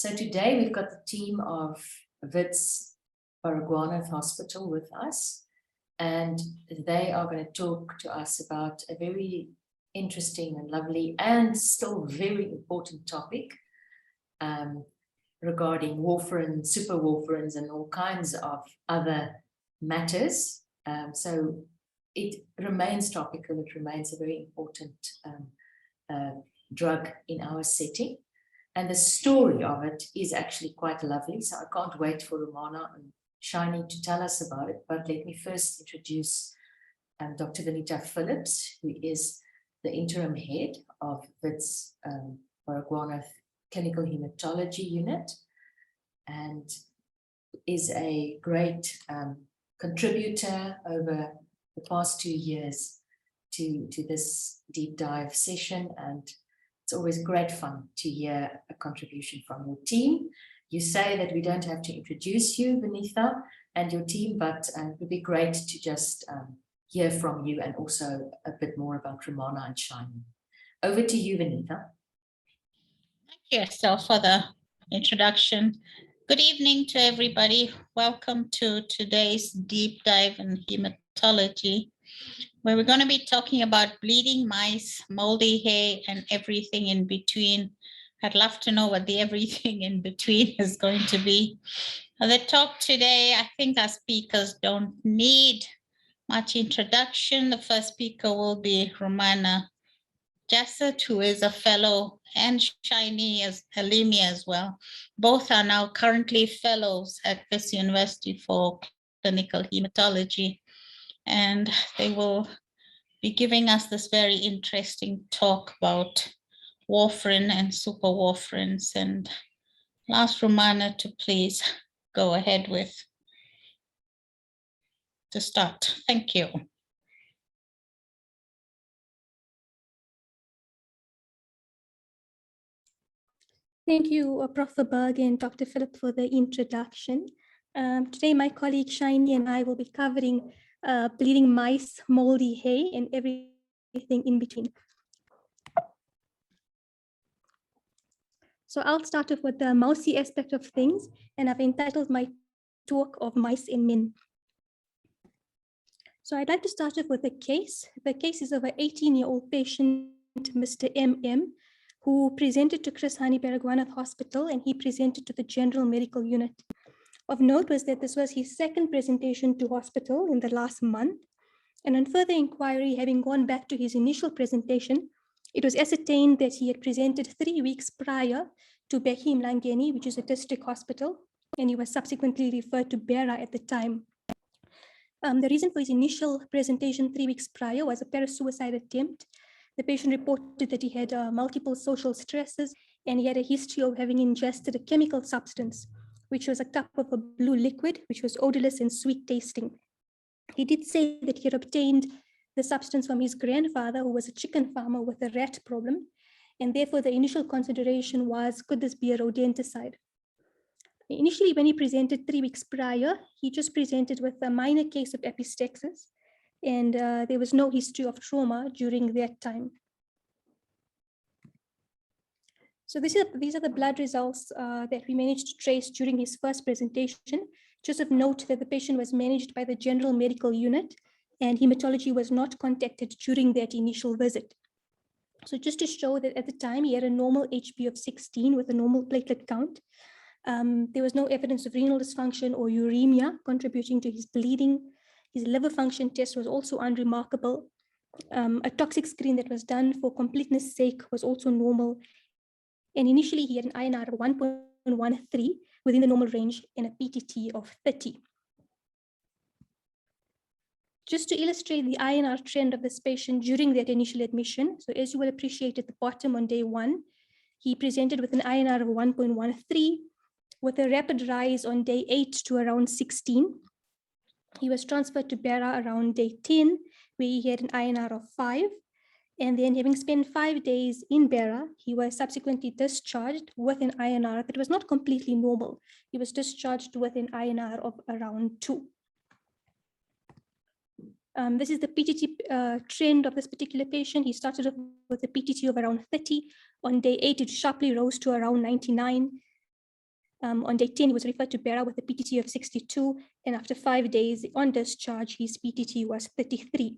So today we've got the team of Wits Baragwanath Hospital with us, and they are going to talk to us about a very interesting and lovely and still very important topic regarding warfarin, superwafarins, and all kinds of other matters. So it remains topical, it remains a very important drug in our setting. And the story of it is actually quite lovely. So I can't wait for Romana and Shiny to tell us about it. But let me first introduce Dr. Vanita Phillips, who is the interim head of Wits Baragwanath Clinical Hematology Unit and is a great contributor over the past 2 years to this deep dive session. And it's always great fun to hear a contribution from your team. You say that we don't have to introduce you, Vanitha, and your team, but it would be great to just hear from you and also a bit more about Romana and Shiny. Over to you, Vanitha. Thank you, Estelle, for the introduction. Good evening to everybody. Welcome to today's deep dive in hematology, where we're going to be talking about bleeding mice, moldy hair, and everything in between. I'd love to know what the everything in between is going to be. The talk today, I think our speakers don't need much introduction. The first speaker will be Romana Jassett, who is a fellow, and Shiny as Halimi as well. Both are now currently fellows at this university for clinical hematology. And they will be giving us this very interesting talk about warfarin and superwafarins. And I'll ask Romana to please go ahead to start. Thank you. Thank you, Prof. Berg and Dr. Philip for the introduction. Today, my colleague Shiny and I will be covering bleeding mice, moldy hair, and everything in between. So I'll start off with the mousy aspect of things, and I've entitled my talk of mice in men. So I'd like to start off with a case. The case is of an 18-year-old patient, Mr. M.M., who presented to Chris Hani Baragwanath Hospital, and he presented to the General Medical Unit. Of note was that this was his second presentation to hospital in the last month. And on further inquiry, having gone back to his initial presentation, it was ascertained that he had presented 3 weeks prior to Behim Langeni, which is a district hospital, and he was subsequently referred to Bera at the time. The reason for his initial presentation 3 weeks prior was a parasuicide attempt. The patient reported that he had multiple social stresses, and he had a history of having ingested a chemical substance, which was a cup of a blue liquid, which was odorless and sweet tasting. He did say that he had obtained the substance from his grandfather, who was a chicken farmer with a rat problem, and therefore the initial consideration was, could this be a rodenticide? Initially, when he presented 3 weeks prior, he just presented with a minor case of epistaxis, and there was no history of trauma during that time. So these are the blood results that we managed to trace during his first presentation. Just of note that the patient was managed by the General Medical Unit, and hematology was not contacted during that initial visit. So just to show that at the time he had a normal HB of 16 with a normal platelet count. There was no evidence of renal dysfunction or uremia contributing to his bleeding. His liver function test was also unremarkable. A toxic screen that was done for completeness sake was also normal. And initially he had an INR of 1.13 within the normal range and a PTT of 30. Just to illustrate the INR trend of this patient during that initial admission, so as you will appreciate at the bottom on day 1, he presented with an INR of 1.13 with a rapid rise on day 8 to around 16. He was transferred to Bera around day 10, where he had an INR of 5. And then having spent 5 days in Bera, he was subsequently discharged with an INR that was not completely normal. He was discharged with an INR of around 2. This is the PTT trend of this particular patient. He started off with a PTT of around 30. On day 8, it sharply rose to around 99. On day 10, he was referred to Beira with a PTT of 62, and after 5 days on discharge, his PTT was 33.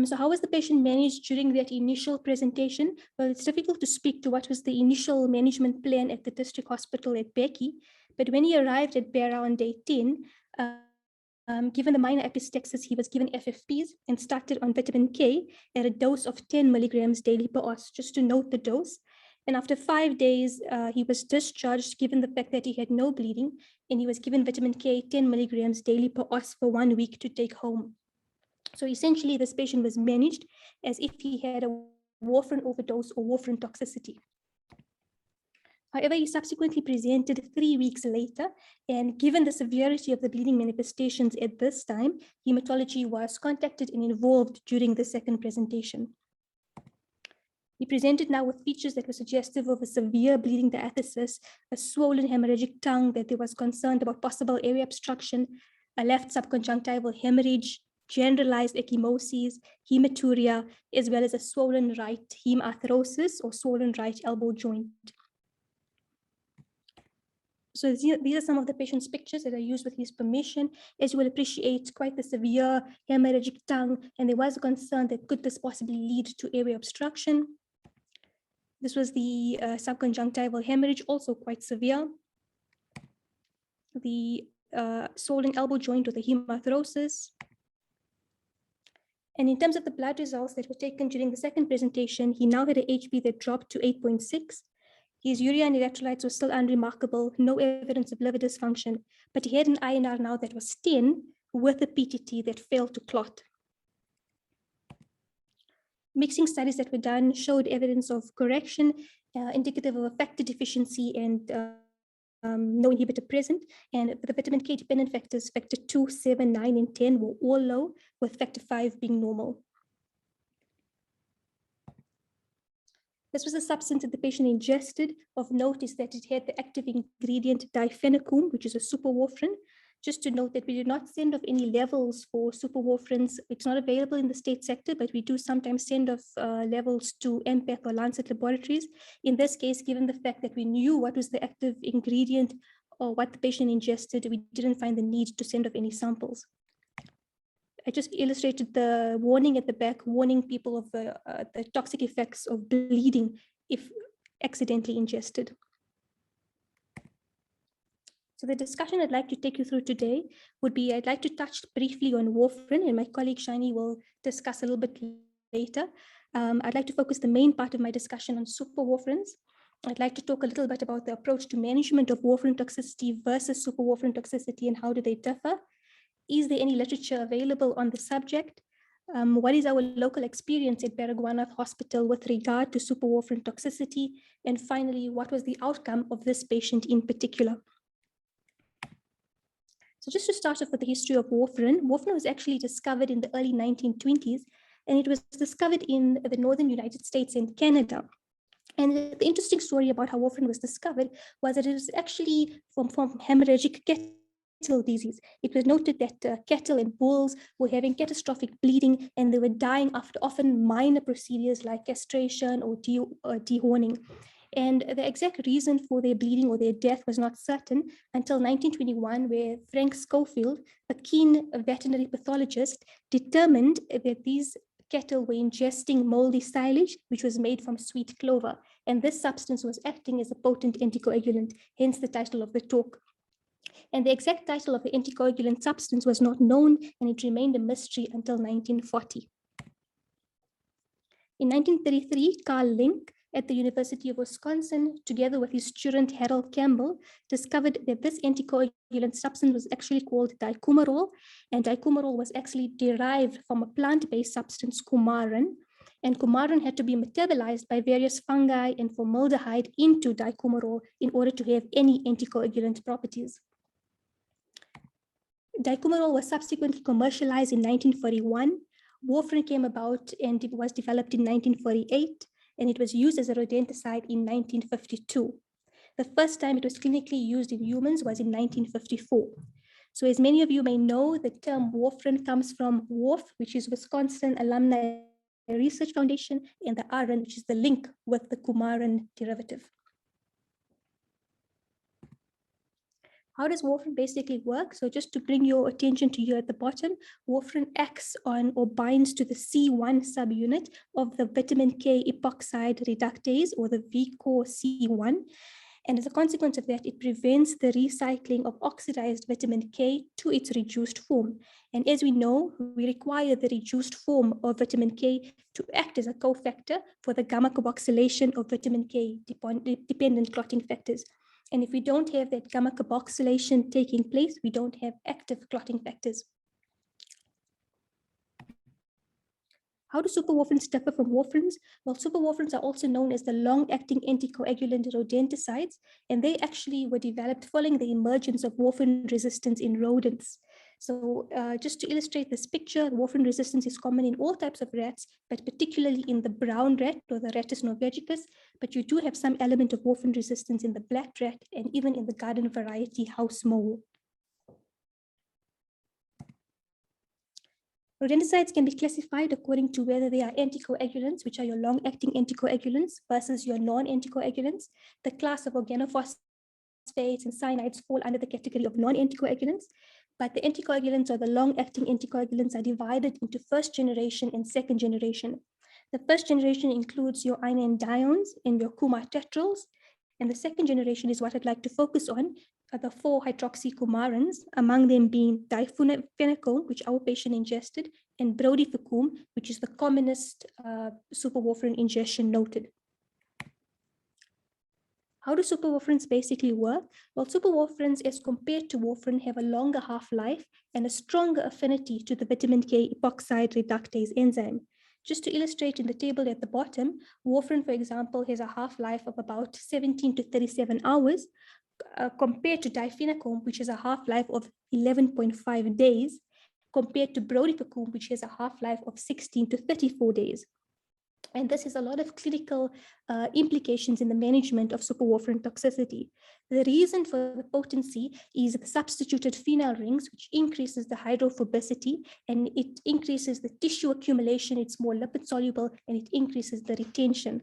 So how was the patient managed during that initial presentation? Well, it's difficult to speak to what was the initial management plan at the district hospital at Becky, but when he arrived at Beira on day 10, given the minor epistaxis, he was given FFPs and started on vitamin K at a dose of 10 milligrams daily per os, just to note the dose. And after 5 days, he was discharged given the fact that he had no bleeding, and he was given vitamin K 10 milligrams daily per os for 1 week to take home. So essentially, this patient was managed as if he had a warfarin overdose or warfarin toxicity. However, he subsequently presented 3 weeks later, and given the severity of the bleeding manifestations at this time, hematology was contacted and involved during the second presentation. He presented now with features that were suggestive of a severe bleeding diathesis, a swollen hemorrhagic tongue that there was concern about possible airway obstruction, a left subconjunctival hemorrhage, generalized ecchymoses, hematuria, as well as a swollen right hemarthrosis or swollen right elbow joint. So these are some of the patient's pictures that I used with his permission. As you will appreciate, quite the severe hemorrhagic tongue, and there was a concern that could this possibly lead to airway obstruction. This was the subconjunctival hemorrhage, also quite severe. The swollen elbow joint with the hemarthrosis. And in terms of the blood results that were taken during the second presentation, he now had an HB that dropped to 8.6. His urea and electrolytes were still unremarkable, no evidence of liver dysfunction, but he had an INR now that was 10 with a PTT that failed to clot. Mixing studies that were done showed evidence of correction, indicative of a factor deficiency and no inhibitor present. And the vitamin K dependent factors, factor 2, 7, 9, and 10 were all low, with factor 5 being normal. This was a substance that the patient ingested. Of note is that it had the active ingredient diphenochrome, which is a superwafarin. Just to note that we did not send off any levels for superwafarins. It's not available in the state sector, but we do sometimes send off levels to MPATH or Lancet Laboratories. In this case, given the fact that we knew what was the active ingredient or what the patient ingested, we didn't find the need to send off any samples. I just illustrated the warning at the back, warning people of the toxic effects of bleeding if accidentally ingested. So the discussion I'd like to take you through today would be, I'd like to touch briefly on warfarin, and my colleague Shani will discuss a little bit later. I'd like to focus the main part of my discussion on superwafarins. I'd like to talk a little bit about the approach to management of warfarin toxicity versus superwarfarin toxicity and how do they differ. Is there any literature available on the subject? What is our local experience at Baragwanath Hospital with regard to superwarfarin toxicity? And finally, what was the outcome of this patient in particular? So just to start off with the history of warfarin, warfarin was actually discovered in the early 1920s, and it was discovered in the northern United States and Canada. And the interesting story about how warfarin was discovered was that it was actually from hemorrhagic cattle disease. It was noted that cattle and bulls were having catastrophic bleeding, and they were dying after often minor procedures like castration or dehorning. And the exact reason for their bleeding or their death was not certain until 1921, where Frank Schofield, a keen veterinary pathologist, determined that these cattle were ingesting moldy silage, which was made from sweet clover. And this substance was acting as a potent anticoagulant, hence the title of the talk. And the exact title of the anticoagulant substance was not known, and it remained a mystery until 1940. In 1933, Carl Link at the University of Wisconsin, together with his student Harold Campbell, discovered that this anticoagulant substance was actually called dicumarol, and dicumarol was actually derived from a plant-based substance, coumarin, and coumarin had to be metabolized by various fungi and formaldehyde into dicumarol in order to have any anticoagulant properties. Dicumarol was subsequently commercialized in 1941. Warfarin came about and it was developed in 1948, and it was used as a rodenticide in 1952. The first time it was clinically used in humans was in 1954. So as many of you may know, the term warfarin comes from WARF, which is Wisconsin Alumni Research Foundation, and the ARAN, which is the link with the coumarin derivative. How does warfarin basically work? So just to bring your attention to here at the bottom, warfarin acts on or binds to the C1 subunit of the vitamin K epoxide reductase, or the VCOR C1. And as a consequence of that, it prevents the recycling of oxidized vitamin K to its reduced form. And as we know, we require the reduced form of vitamin K to act as a cofactor for the gamma carboxylation of vitamin K dependent clotting factors. And if we don't have that gamma carboxylation taking place, we don't have active clotting factors. How do superwarfarins differ from warfarins? Well, superwarfarins are also known as the long-acting anticoagulant rodenticides, and they actually were developed following the emergence of warfarin resistance in rodents. So just to illustrate this picture, warfarin resistance is common in all types of rats, but particularly in the brown rat, or the Rattus norvegicus, but you do have some element of warfarin resistance in the black rat and even in the garden variety house mole. Rodenticides can be classified according to whether they are anticoagulants, which are your long-acting anticoagulants, versus your non-anticoagulants. The class of organophosphates and cyanides fall under the category of non-anticoagulants, but the anticoagulants or the long-acting anticoagulants are divided into first generation and second generation. The first generation includes your inandiones and your coumatetrals, and the second generation is what I'd like to focus on, the 4-hydroxycoumarins, among them being difenacone, which our patient ingested, and brodifacoum, which is the commonest superwarfarin ingestion noted. How do superwarfarins basically work? Well, superwarfarins, as compared to warfarin, have a longer half-life and a stronger affinity to the vitamin K epoxide reductase enzyme. Just to illustrate in the table at the bottom, warfarin, for example, has a half-life of about 17 to 37 hours, compared to difenacone, which has a half-life of 11.5 days, compared to brodifacoum, which has a half-life of 16 to 34 days. And this has a lot of clinical implications in the management of superwarfarin toxicity. The reason for the potency is the substituted phenyl rings, which increases the hydrophobicity, and it increases the tissue accumulation, it's more lipid soluble, and it increases the retention.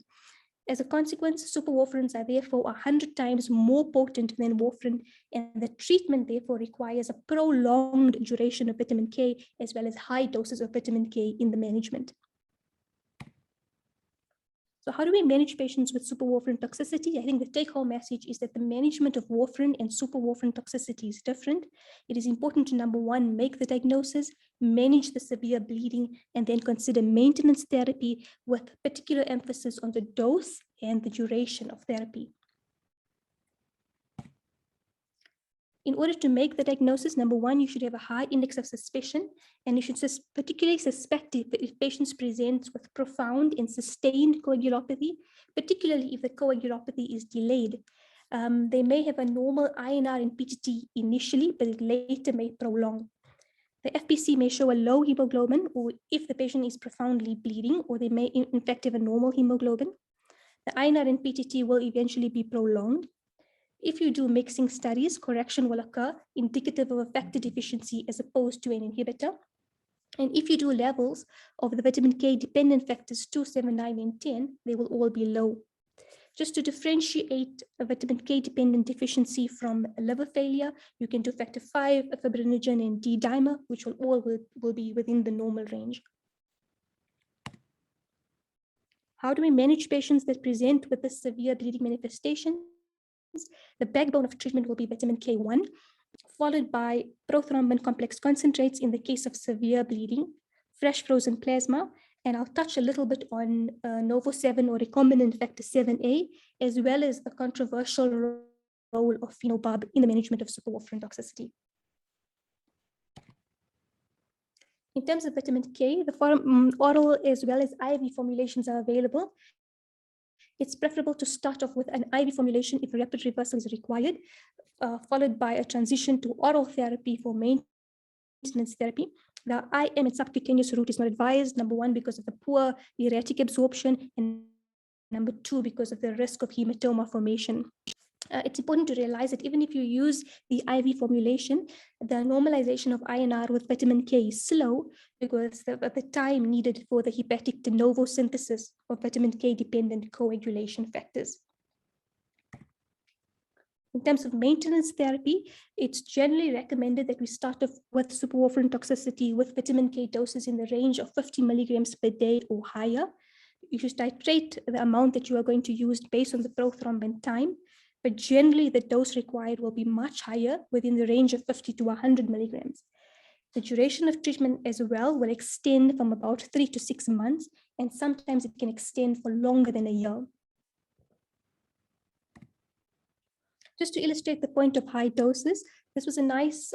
As a consequence, superwarfarins are therefore 100 times more potent than warfarin, and the treatment therefore requires a prolonged duration of vitamin K, as well as high doses of vitamin K in the management. So how do we manage patients with superwarfarin toxicity? I think the take-home message is that the management of warfarin and superwarfarin toxicity is different. It is important to, number one, make the diagnosis, manage the severe bleeding, and then consider maintenance therapy with particular emphasis on the dose and the duration of therapy. In order to make the diagnosis, number one, you should have a high index of suspicion, and you should particularly suspect if patients present with profound and sustained coagulopathy, particularly if the coagulopathy is delayed. They may have a normal INR and PTT initially, but it later may prolong. The FPC may show a low hemoglobin, or if the patient is profoundly bleeding, or they may in fact have a normal hemoglobin. The INR and PTT will eventually be prolonged. If you do mixing studies, correction will occur, indicative of a factor deficiency as opposed to an inhibitor. And if you do levels of the vitamin K dependent factors 2, 7, 9, and 10, they will all be low. Just to differentiate a vitamin K dependent deficiency from liver failure, you can do factor 5, fibrinogen, and D-dimer, which will be within the normal range. How do we manage patients that present with this severe bleeding manifestation? The backbone of treatment will be vitamin K1, followed by prothrombin complex concentrates in the case of severe bleeding, fresh frozen plasma, and I'll touch a little bit on Novo7 or recombinant factor 7A, as well as the controversial role of phenobarb in the management of superwarfarin toxicity. In terms of vitamin K, the oral as well as IV formulations are available. It's preferable to start off with an IV formulation if a rapid reversal is required, followed by a transition to oral therapy for maintenance therapy. The IM and subcutaneous route is not advised, number one, because of the poor erratic absorption, and number two, because of the risk of hematoma formation. It's important to realize that even if you use the IV formulation, the normalization of INR with vitamin K is slow because the time needed for the hepatic de novo synthesis of vitamin K dependent coagulation factors. In terms of maintenance therapy, it's generally recommended that we start off with superwarfarin toxicity with vitamin K doses in the range of 50 milligrams per day or higher. You should titrate the amount that you are going to use based on the prothrombin time, but generally the dose required will be much higher within the range of 50 to 100 milligrams. The duration of treatment as well will extend from about 3 to 6 months, and sometimes it can extend for longer than a year. Just to illustrate the point of high doses, this was a nice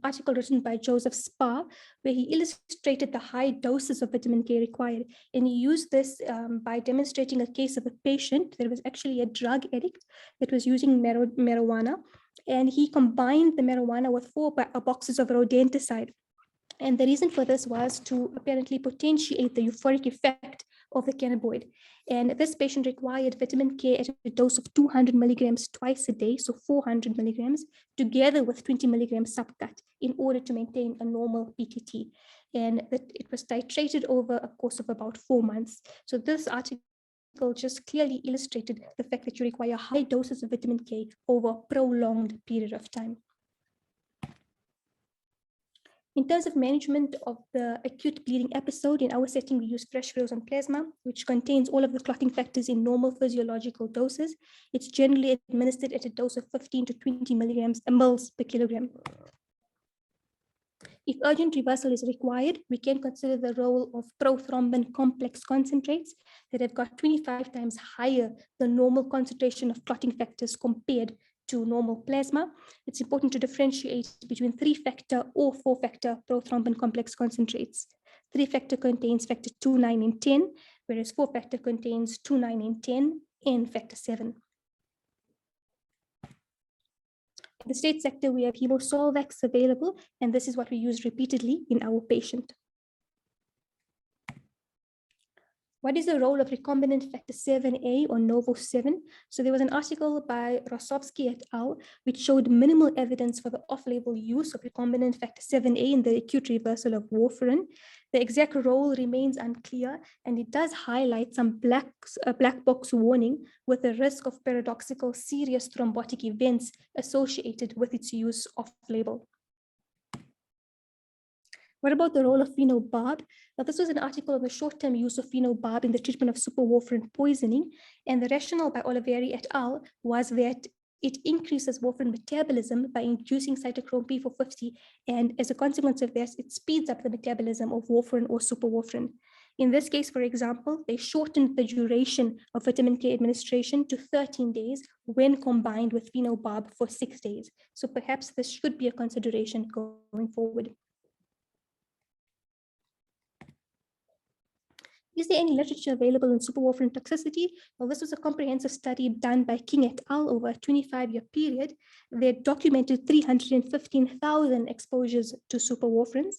article written by Joseph Spa, where he illustrated the high doses of vitamin K required. And he used this by demonstrating a case of a patient that was actually a drug addict that was using marijuana. And he combined the marijuana with 4 boxes of rodenticide. And the reason for this was to apparently potentiate the euphoric effect of the cannabinoid. And this patient required vitamin K at a dose of 200 milligrams twice a day, so 400 milligrams, together with 20 milligrams subcut in order to maintain a normal PTT. And it was titrated over a course of about 4 months. So this article just clearly illustrated the fact that you require high doses of vitamin K over a prolonged period of time. In terms of management of the acute bleeding episode, in our setting, we use fresh frozen plasma, which contains all of the clotting factors in normal physiological doses. It's generally administered at a dose of 15 to 20 mils per kilogram. If urgent reversal is required, we can consider the role of prothrombin complex concentrates that have got 25 times higher than normal concentration of clotting factors compared to normal plasma. It's important to differentiate between 3-factor or 4-factor prothrombin complex concentrates. 3-factor contains factor 2, 9, and 10, whereas 4-factor contains 2, 9, and 10, and factor 7. In the state sector, we have Hemosolvax available, and this is what we use repeatedly in our patient. What is the role of recombinant factor 7A or NOVO7? So there was an article by Rosovsky et al., which showed minimal evidence for the off-label use of recombinant factor 7A in the acute reversal of warfarin. The exact role remains unclear, and it does highlight some black box warning with the risk of paradoxical serious thrombotic events associated with its use off-label. What about the role of phenobarb? Now, this was an article on the short-term use of phenobarb in the treatment of superwarfarin poisoning, and the rationale by Oliveri et al. Was that it increases warfarin metabolism by inducing cytochrome P450, and as a consequence of this, it speeds up the metabolism of warfarin or superwarfarin. In this case, for example, they shortened the duration of vitamin K administration to 13 days when combined with phenobarb for 6 days. So perhaps this should be a consideration going forward. Is there any literature available on superwarfarin toxicity? Well, this was a comprehensive study done by King et al. Over a 25-year period. They documented 315,000 exposures to superwarfarins.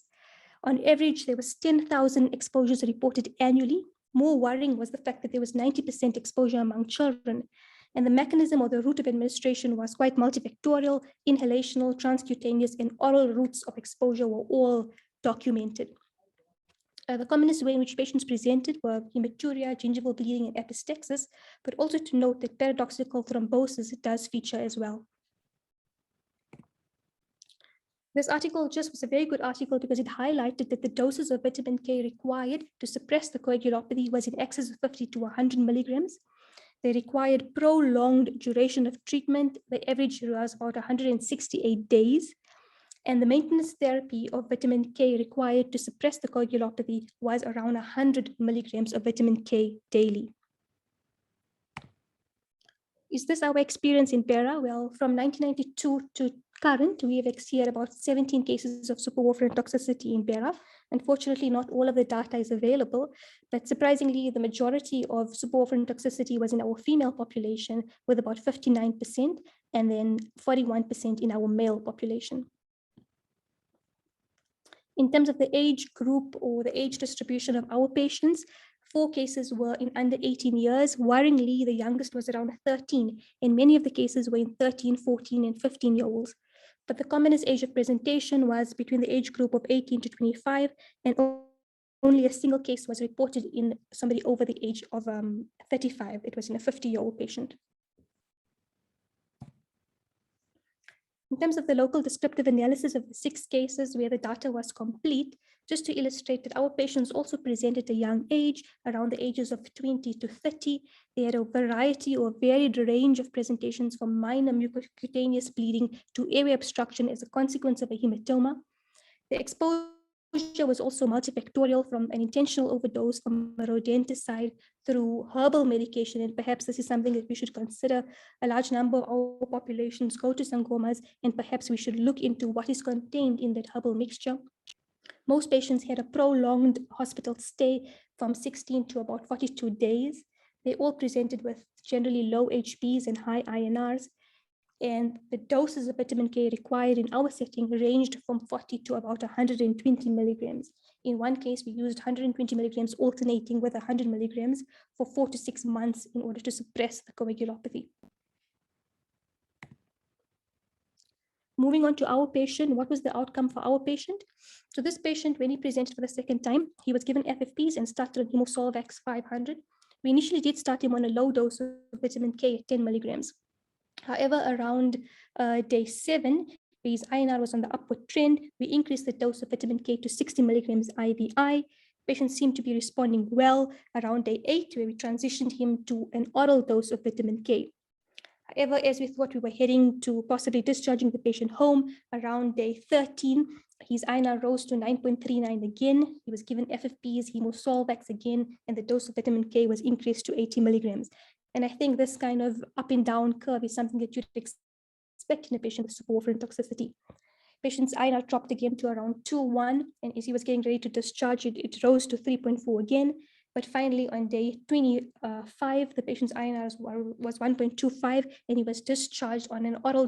On average, there was 10,000 exposures reported annually. More worrying was the fact that there was 90% exposure among children. And the mechanism or the route of administration was quite multifactorial. Inhalational, transcutaneous, and oral routes of exposure were all documented. The commonest way in which patients presented were hematuria, gingival bleeding, and epistaxis, but also to note that paradoxical thrombosis does feature as well. This article just was a very good article because it highlighted that the doses of vitamin K required to suppress the coagulopathy was in excess of 50 to 100 milligrams. They required prolonged duration of treatment. The average was about 168 days. And the maintenance therapy of vitamin K required to suppress the coagulopathy was around 100 milligrams of vitamin K daily. Is this our experience in Para? Well, from 1992 to current, we have here about 17 cases of superwarfarin toxicity in Para. Unfortunately, not all of the data is available, but surprisingly, the majority of superwarfarin toxicity was in our female population with about 59%, and then 41% in our male population. In terms of the age group or the age distribution of our patients, 4 cases were in under 18 years. Worryingly, the youngest was around 13, and many of the cases were in 13, 14, and 15-year-olds. But the commonest age of presentation was between the age group of 18 to 25, and only a single case was reported in somebody over the age of 35. It was in a 50-year-old patient. In terms of the local descriptive analysis of the 6 cases where the data was complete, just to illustrate that our patients also presented a young age, around the ages of 20 to 30. They had a variety or varied range of presentations from minor mucocutaneous bleeding to area obstruction as a consequence of a hematoma. The exposure was also multifactorial, from an intentional overdose from a rodenticide through herbal medication, and perhaps this is something that we should consider. A large number of our populations go to sangomas, and perhaps we should look into what is contained in that herbal mixture. Most patients had a prolonged hospital stay from 16 to about 42 days. They all presented with generally low HBs and high INRs. And the doses of vitamin K required in our setting ranged from 40 to about 120 milligrams. In one case, we used 120 milligrams alternating with 100 milligrams for 4 to 6 months in order to suppress the coagulopathy. Moving on to our patient, what was the outcome for our patient? So this patient, when he presented for the second time, he was given FFPs and started on Hemosolvax 500. We initially did start him on a low dose of vitamin K at 10 milligrams. However, around day 7, his INR was on the upward trend. We increased the dose of vitamin K to 60 milligrams IVI. Patient seemed to be responding well. Around day 8, where we transitioned him to an oral dose of vitamin K. However, as we thought we were heading to possibly discharging the patient home, around day 13, his INR rose to 9.39 again. He was given FFPs, Hemosolvax again, and the dose of vitamin K was increased to 80 milligrams. And I think this kind of up and down curve is something that you'd expect in a patient with superwafarin toxicity. Patient's INR dropped again to around 2.1, and as he was getting ready to discharge, it rose to 3.4 again. But finally, on day 25, the patient's INR was 1.25, and he was discharged on an oral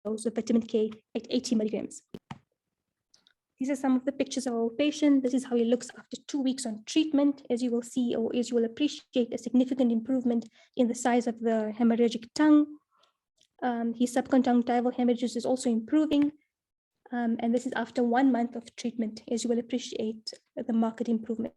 dose of vitamin K at 80 milligrams. These are some of the pictures of our patient. This is how he looks after 2 weeks on treatment. As you will see, or as you will appreciate, a significant improvement in the size of the hemorrhagic tongue. His subconjunctival hemorrhages is also improving. And this is after 1 month of treatment, as you will appreciate the marked improvement.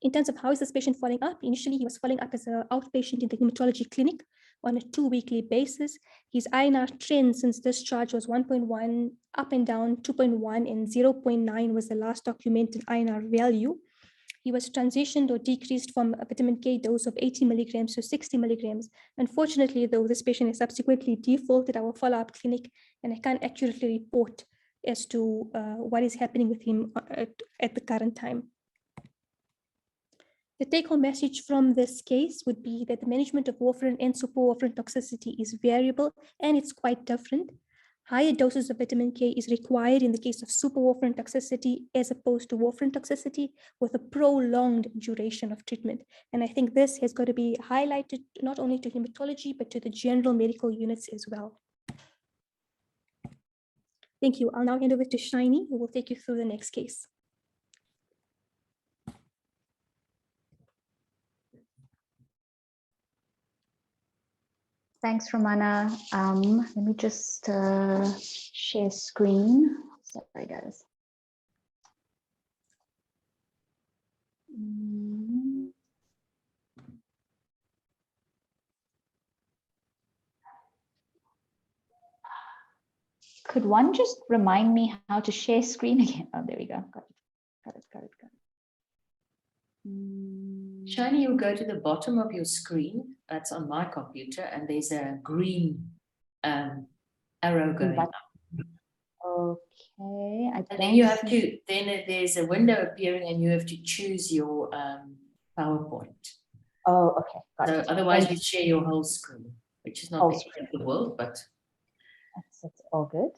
In terms of how is this patient following up, initially he was following up as an outpatient in the hematology clinic on a 2-weekly basis. His INR trend since discharge was 1.1, up and down 2.1, and 0.9 was the last documented INR value. He was transitioned or decreased from a vitamin K dose of 80 milligrams to 60 milligrams. Unfortunately, though, this patient has subsequently defaulted our follow-up clinic, and I can't accurately report as to what is happening with him at the current time. The take-home message from this case would be that the management of warfarin and superwarfarin toxicity is variable, and it's quite different. Higher doses of vitamin K is required in the case of superwarfarin toxicity as opposed to warfarin toxicity, with a prolonged duration of treatment. And I think this has got to be highlighted not only to hematology, but to the general medical units as well. Thank you. I'll now hand over to Shiny, who will take you through the next case. Thanks, Romana. Let me just share screen. Sorry, guys. Could one just remind me how to share screen again? Oh, there we go. Got it. Shiny, you'll go to the bottom of your screen. That's on my computer, and there's a green arrow going up. Okay. And then you have to, then there's a window appearing, and you have to choose your PowerPoint. Oh, okay. Got it. Otherwise, you share your whole screen, which is not the end of the world, but that's all good.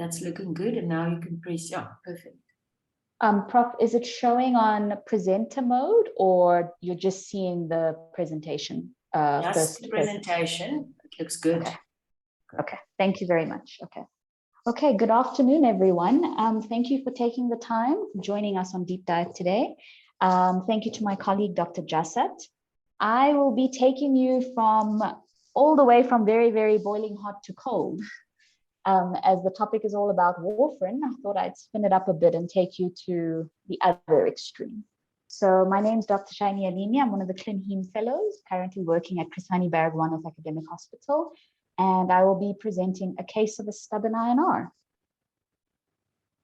that's looking good. And now you can press, yeah, perfect. Prof, is it showing on presenter mode, or you're just seeing the presentation? Just first the presentation? presentation, it looks good. Okay. Okay, thank you very much. Okay. Okay, good afternoon, everyone. Thank you for taking the time for joining us on Deep Dive today. Thank you to my colleague, Dr. Jassat. I will be taking you from all the way from very, very boiling hot to cold. As the topic is all about warfarin, I thought I'd spin it up a bit and take you to the other extreme. So my name is Dr. Shaini Alimi. I'm one of the Clin Heme Fellows, currently working at Chris Hani Baragwanath Academic Hospital, and I will be presenting a case of a stubborn INR.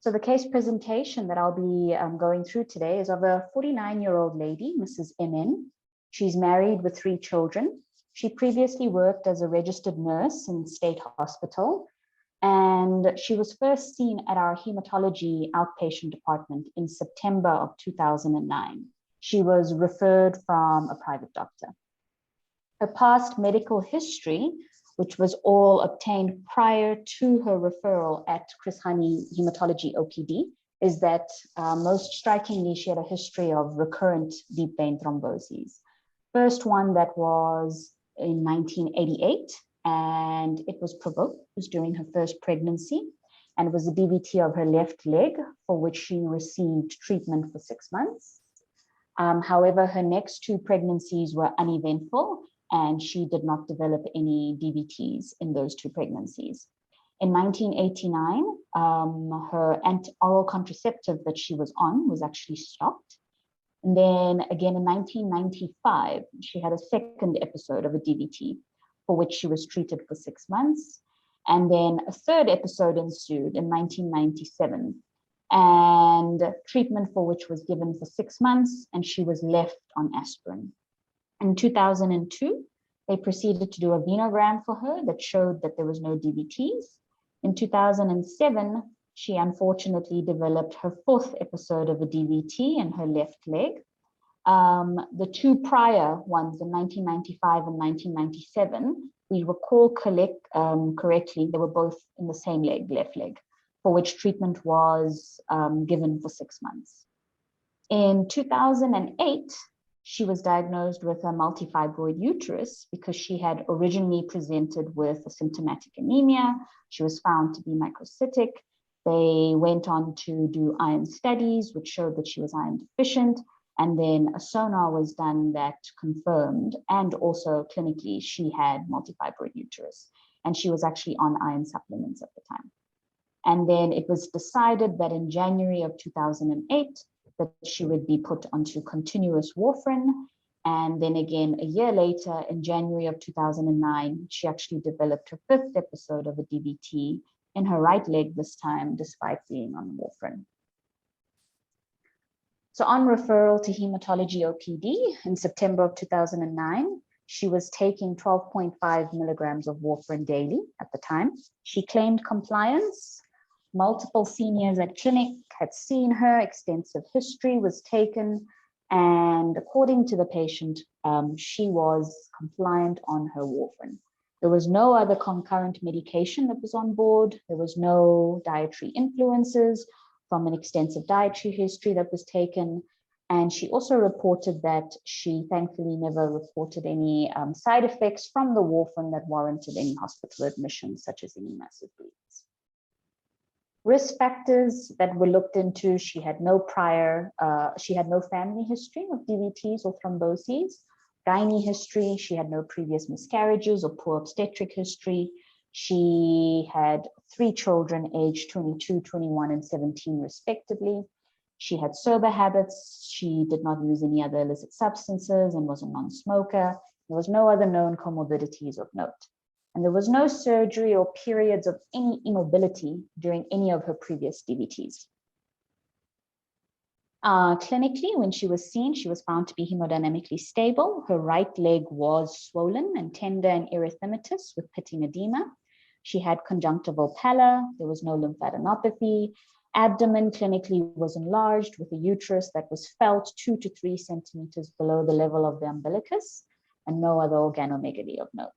So the case presentation that I'll be going through today is of a 49-year-old lady, Mrs. MN. She's married with 3 children. She previously worked as a registered nurse in State Hospital, and she was first seen at our hematology outpatient department in September of 2009. She was referred from a private doctor. Her past medical history, which was all obtained prior to her referral at Chris Hani Hematology OPD, is that most strikingly, she had a history of recurrent deep vein thromboses. First one that was in 1988, and it was provoked. It was during her first pregnancy, and it was a DVT of her left leg, for which she received treatment for 6 months. However, her next 2 pregnancies were uneventful, and she did not develop any DVTs in those 2 pregnancies. In 1989, her oral contraceptive that she was on was actually stopped. And then again in 1995, she had a second episode of a DVT, for which she was treated for 6 months. And then a third episode ensued in 1997, and treatment for which was given for 6 months, and she was left on aspirin. In 2002, they proceeded to do a venogram for her that showed that there was no DVTs. In 2007, she unfortunately developed her 4th episode of a DVT in her left leg. The 2 prior ones in 1995 and 1997, we recall correctly, they were both in the same leg, left leg, for which treatment was given for 6 months. In 2008, she was diagnosed with a multifibroid uterus because she had originally presented with a symptomatic anemia. She was found to be microcytic. They went on to do iron studies, which showed that she was iron deficient. And then a sonar was done that confirmed, and also clinically, she had multifibroid uterus. And she was actually on iron supplements at the time. And then it was decided that in January of 2008, that she would be put onto continuous warfarin. And then again, a year later, in January of 2009, she actually developed her 5th episode of a DVT in her right leg this time, despite being on warfarin. So on referral to hematology OPD in September of 2009, she was taking 12.5 milligrams of warfarin daily at the time. She claimed compliance. Multiple seniors at clinic had seen her, extensive history was taken, and according to the patient, she was compliant on her warfarin. There was no other concurrent medication that was on board. There was no dietary influences from an extensive dietary history that was taken. And she also reported that she thankfully never reported any side effects from the warfarin that warranted any hospital admission, such as any massive bleeds. Risk factors that were looked into: she had no family history of DVTs or thromboses. Gynae history: she had no previous miscarriages or poor obstetric history. She had 3 children aged 22, 21, and 17 respectively. She had sober habits. She did not use any other illicit substances and was a non-smoker. There was no other known comorbidities of note. And there was no surgery or periods of any immobility during any of her previous DVTs. Clinically, when she was seen, she was found to be hemodynamically stable. Her right leg was swollen and tender and erythematous with pitting edema. She had conjunctival pallor. There was no lymphadenopathy. Abdomen clinically was enlarged with a uterus that was felt 2 to 3 centimeters below the level of the umbilicus, and no other organomegaly of note.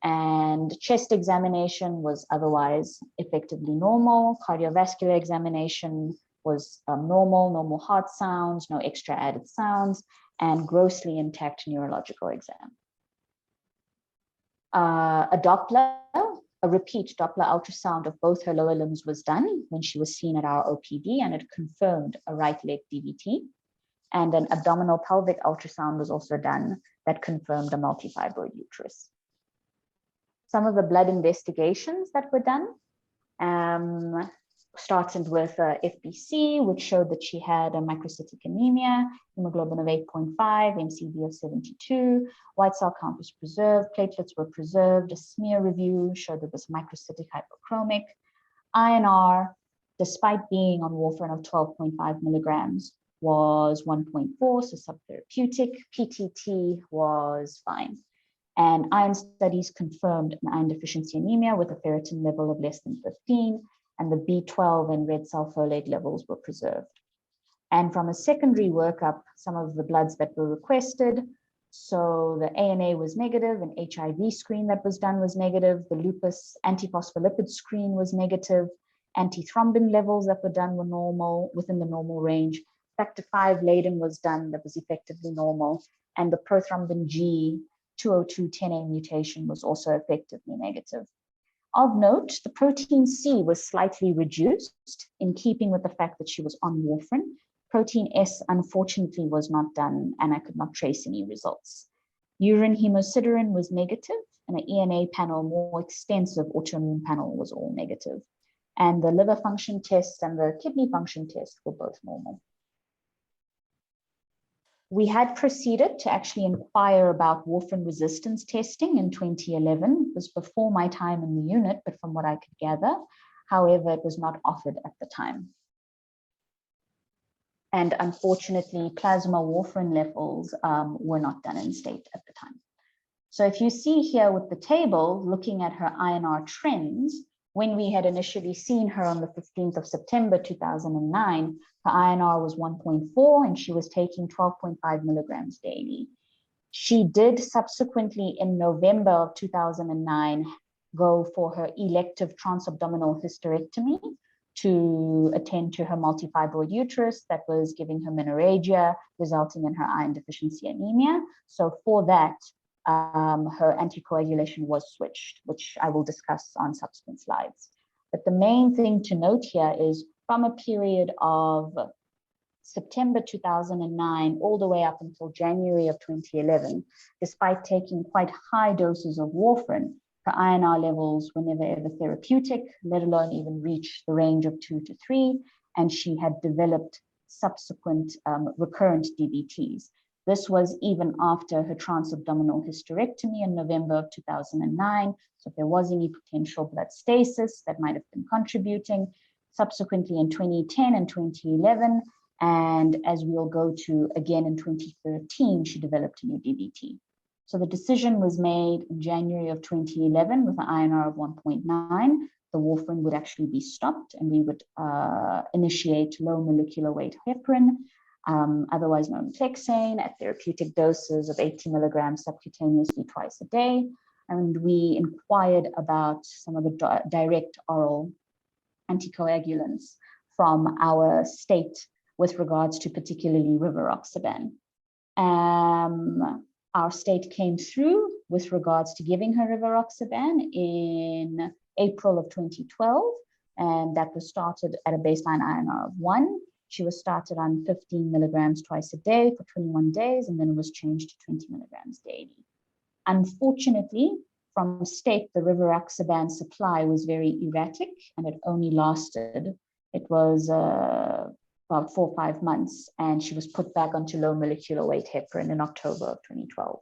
And chest examination was otherwise effectively normal. Cardiovascular examination was normal heart sounds, no extra added sounds, and grossly intact neurological exam. A repeat Doppler ultrasound of both her lower limbs was done when she was seen at our OPD, and it confirmed a right leg DVT. And an abdominal pelvic ultrasound was also done that confirmed a multifibroid uterus. Some of the blood investigations that were done started with FBC, which showed that she had a microcytic anemia, hemoglobin of 8.5, MCV of 72, white cell count was preserved, platelets were preserved, a smear review showed there was microcytic hypochromic. INR, despite being on warfarin of 12.5 milligrams, was 1.4, so subtherapeutic. PTT was fine. And iron studies confirmed an iron deficiency anemia with a ferritin level of less than 15, and the B12 and red cell folate levels were preserved. And from a secondary workup, some of the bloods that were requested, so the ANA was negative, an HIV screen that was done was negative, the lupus antiphospholipid screen was negative, antithrombin levels that were done were normal, within the normal range. Factor V Leiden was done that was effectively normal, and the prothrombin G 20210A mutation was also effectively negative. Of note, the protein C was slightly reduced in keeping with the fact that she was on warfarin. Protein S, unfortunately, was not done, and I could not trace any results. Urine hemosiderin was negative, and the ENA panel, more extensive autoimmune panel, was all negative. And the liver function test and the kidney function test were both normal. We had proceeded to actually inquire about warfarin resistance testing in 2011. It was before my time in the unit, but from what I could gather, however, it was not offered at the time. And unfortunately, plasma warfarin levels were not done in state at the time. So if you see here with the table, looking at her INR trends, when we had initially seen her on the 15th of September 2009, her INR was 1.4 and she was taking 12.5 milligrams daily. She did subsequently in November of 2009 go for her elective transabdominal hysterectomy to attend to her multifibroid uterus that was giving her menorrhagia, resulting in her iron deficiency anemia. So for that, her anticoagulation was switched, which I will discuss on subsequent slides. But the main thing to note here is from a period of September 2009 all the way up until January of 2011, despite taking quite high doses of warfarin, her INR levels were never ever therapeutic, let alone even reach the range of 2 to 3, and she had developed subsequent recurrent DVTs. This was even after her transabdominal hysterectomy in November of 2009. So if there was any potential blood stasis that might have been contributing, subsequently in 2010 and 2011, and as we'll go to again in 2013, she developed a new DVT. So the decision was made in January of 2011 with an INR of 1.9. The warfarin would actually be stopped and we would initiate low molecular weight heparin, otherwise known as Clexane, at therapeutic doses of 80 milligrams subcutaneously twice a day. And we inquired about some of the direct oral anticoagulants from our state with regards to particularly rivaroxaban. Our state came through with regards to giving her rivaroxaban in April of 2012, and that was started at a baseline INR of 1. She was started on 15 milligrams twice a day for 21 days, and then it was changed to 20 milligrams daily. Unfortunately, from state, the rivaroxaban supply was very erratic, and it only lasted, it was about 4 or 5 months, and she was put back onto low molecular weight heparin in October of 2012.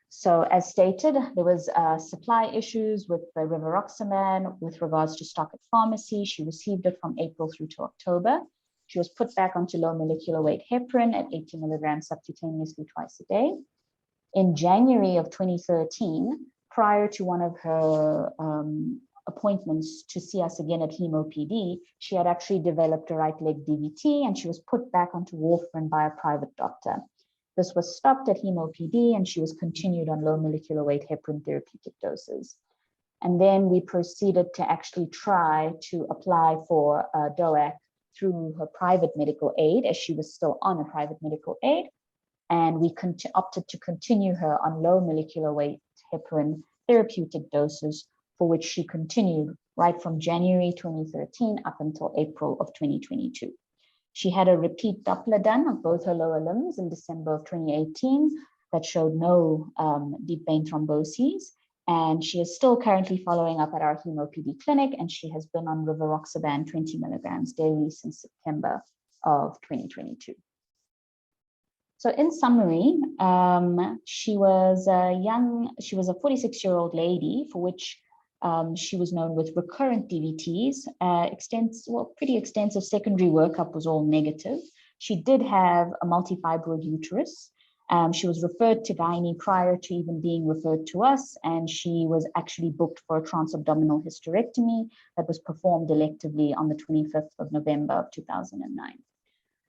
So as stated, there was supply issues with the rivaroxaban with regards to stock at pharmacy. She received it from April through to October. She was put back onto low molecular weight heparin at 80 milligrams subcutaneously twice a day. In January of 2013, prior to one of her appointments to see us again at HemoPD, she had actually developed a right leg DVT and she was put back onto warfarin by a private doctor. This was stopped at HemoPD and she was continued on low molecular weight heparin therapeutic doses. And then we proceeded to actually try to apply for DOAC through her private medical aid, as she was still on a private medical aid. And we opted to continue her on low molecular weight heparin therapeutic doses, for which she continued right from January 2013 up until April of 2022. She had a repeat Doppler done of both her lower limbs in December of 2018 that showed no deep vein thromboses. And she is still currently following up at our hemopd clinic, and she has been on rivaroxaban 20 milligrams daily since September of 2022. So in summary, she was a 46-year-old lady for which she was known with recurrent DVTs. Pretty extensive secondary workup was all negative. She did have a multifibroid uterus. She was referred to gynae prior to even being referred to us, and she was actually booked for a transabdominal hysterectomy that was performed electively on the 25th of November of 2009.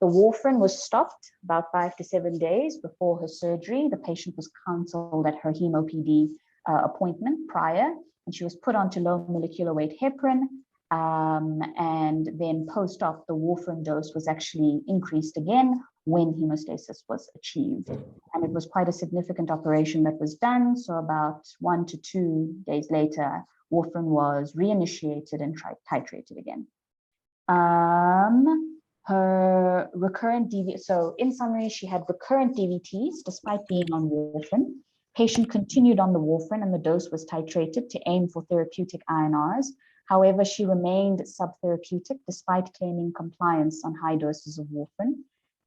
The warfarin was stopped about 5 to 7 days before her surgery. The patient was counseled at her hemopd appointment prior, and she was put onto low molecular weight heparin. And then post-op, the warfarin dose was actually increased again when hemostasis was achieved. And it was quite a significant operation that was done. So about 1 to 2 days later, warfarin was reinitiated and titrated again. Her recurrent so in summary, she had recurrent DVTs despite being on warfarin. Patient continued on the warfarin and the dose was titrated to aim for therapeutic INRs. However, she remained subtherapeutic despite claiming compliance on high doses of warfarin.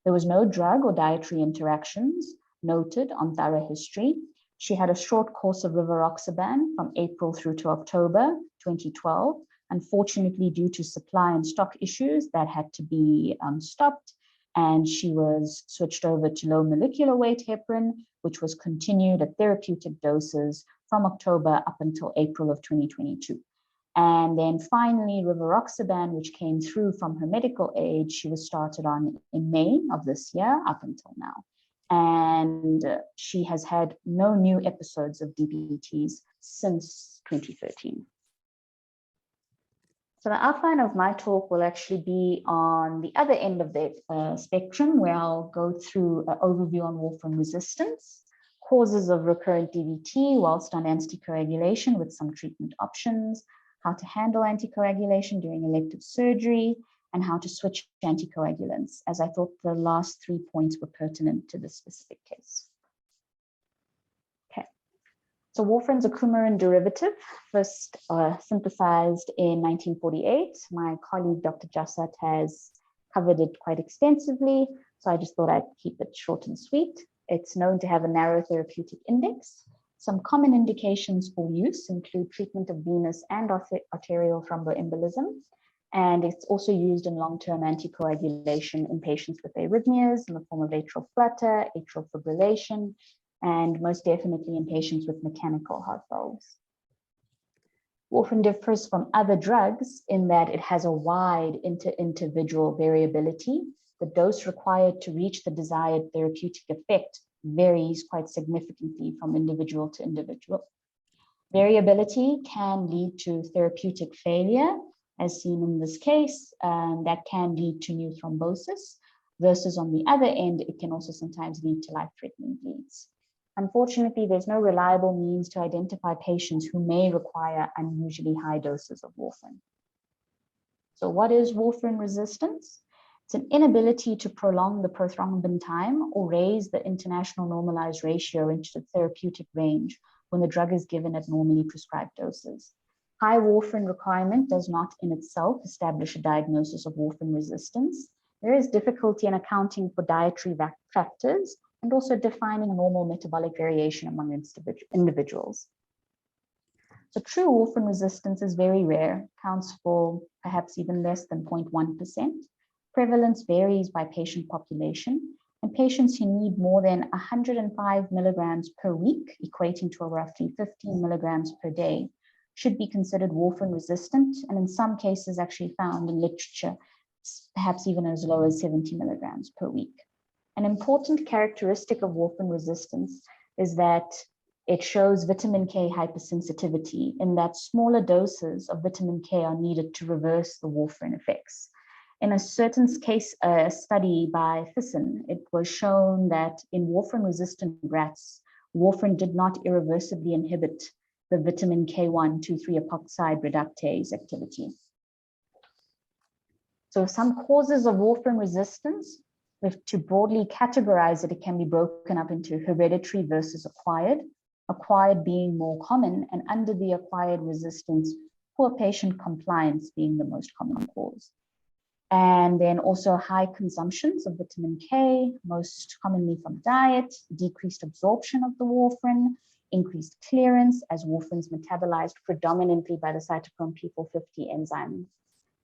There was no drug or dietary interactions noted on thorough history. She had a short course of rivaroxaban from April through to October 2012. Unfortunately, due to supply and stock issues, that had to be stopped, and she was switched over to low molecular weight heparin, which was continued at therapeutic doses from October up until April of 2022. And then finally, rivaroxaban, which came through from her medical aid, she was started on in May of this year up until now. And she has had no new episodes of DVTs since 2013. So the outline of my talk will actually be on the other end of the spectrum, where I'll go through an overview on warfarin resistance, causes of recurrent DVT whilst on anticoagulation with some treatment options, how to handle anticoagulation during elective surgery, and how to switch anticoagulants, as I thought the last 3 points were pertinent to this specific case. So warfarin's a coumarin derivative, first synthesized in 1948. My colleague, Dr. Jassat, has covered it quite extensively, so I just thought I'd keep it short and sweet. It's known to have a narrow therapeutic index. Some common indications for use include treatment of venous and arterial thromboembolism, and it's also used in long-term anticoagulation in patients with arrhythmias in the form of atrial flutter, atrial fibrillation, and most definitely in patients with mechanical heart valves. Warfarin differs from other drugs in that it has a wide inter-individual variability. The dose required to reach the desired therapeutic effect varies quite significantly from individual to individual. Variability can lead to therapeutic failure, as seen in this case, that can lead to new thrombosis, versus on the other end, it can also sometimes lead to life-threatening bleeds. Unfortunately, there's no reliable means to identify patients who may require unusually high doses of warfarin. So what is warfarin resistance? It's an inability to prolong the prothrombin time or raise the international normalized ratio into the therapeutic range when the drug is given at normally prescribed doses. High warfarin requirement does not in itself establish a diagnosis of warfarin resistance. There is difficulty in accounting for dietary factors and also defining normal metabolic variation among individuals. So true warfarin resistance is very rare, accounts for perhaps even less than 0.1%. Prevalence varies by patient population, and patients who need more than 105 milligrams per week, equating to roughly 15 milligrams per day, should be considered warfarin resistant, and in some cases actually found in literature, perhaps even as low as 70 milligrams per week. An important characteristic of warfarin resistance is that it shows vitamin K hypersensitivity, in that smaller doses of vitamin K are needed to reverse the warfarin effects. In a certain case study by Thyssen, it was shown that in warfarin-resistant rats warfarin did not irreversibly inhibit the vitamin K1, 2,3 epoxide reductase activity. So some causes of warfarin resistance, if to broadly categorize it, it can be broken up into hereditary versus acquired, acquired being more common, and under the acquired resistance, poor patient compliance being the most common cause. And then also high consumptions of vitamin K, most commonly from diet, decreased absorption of the warfarin, increased clearance as warfarin is metabolized predominantly by the cytochrome P450 enzyme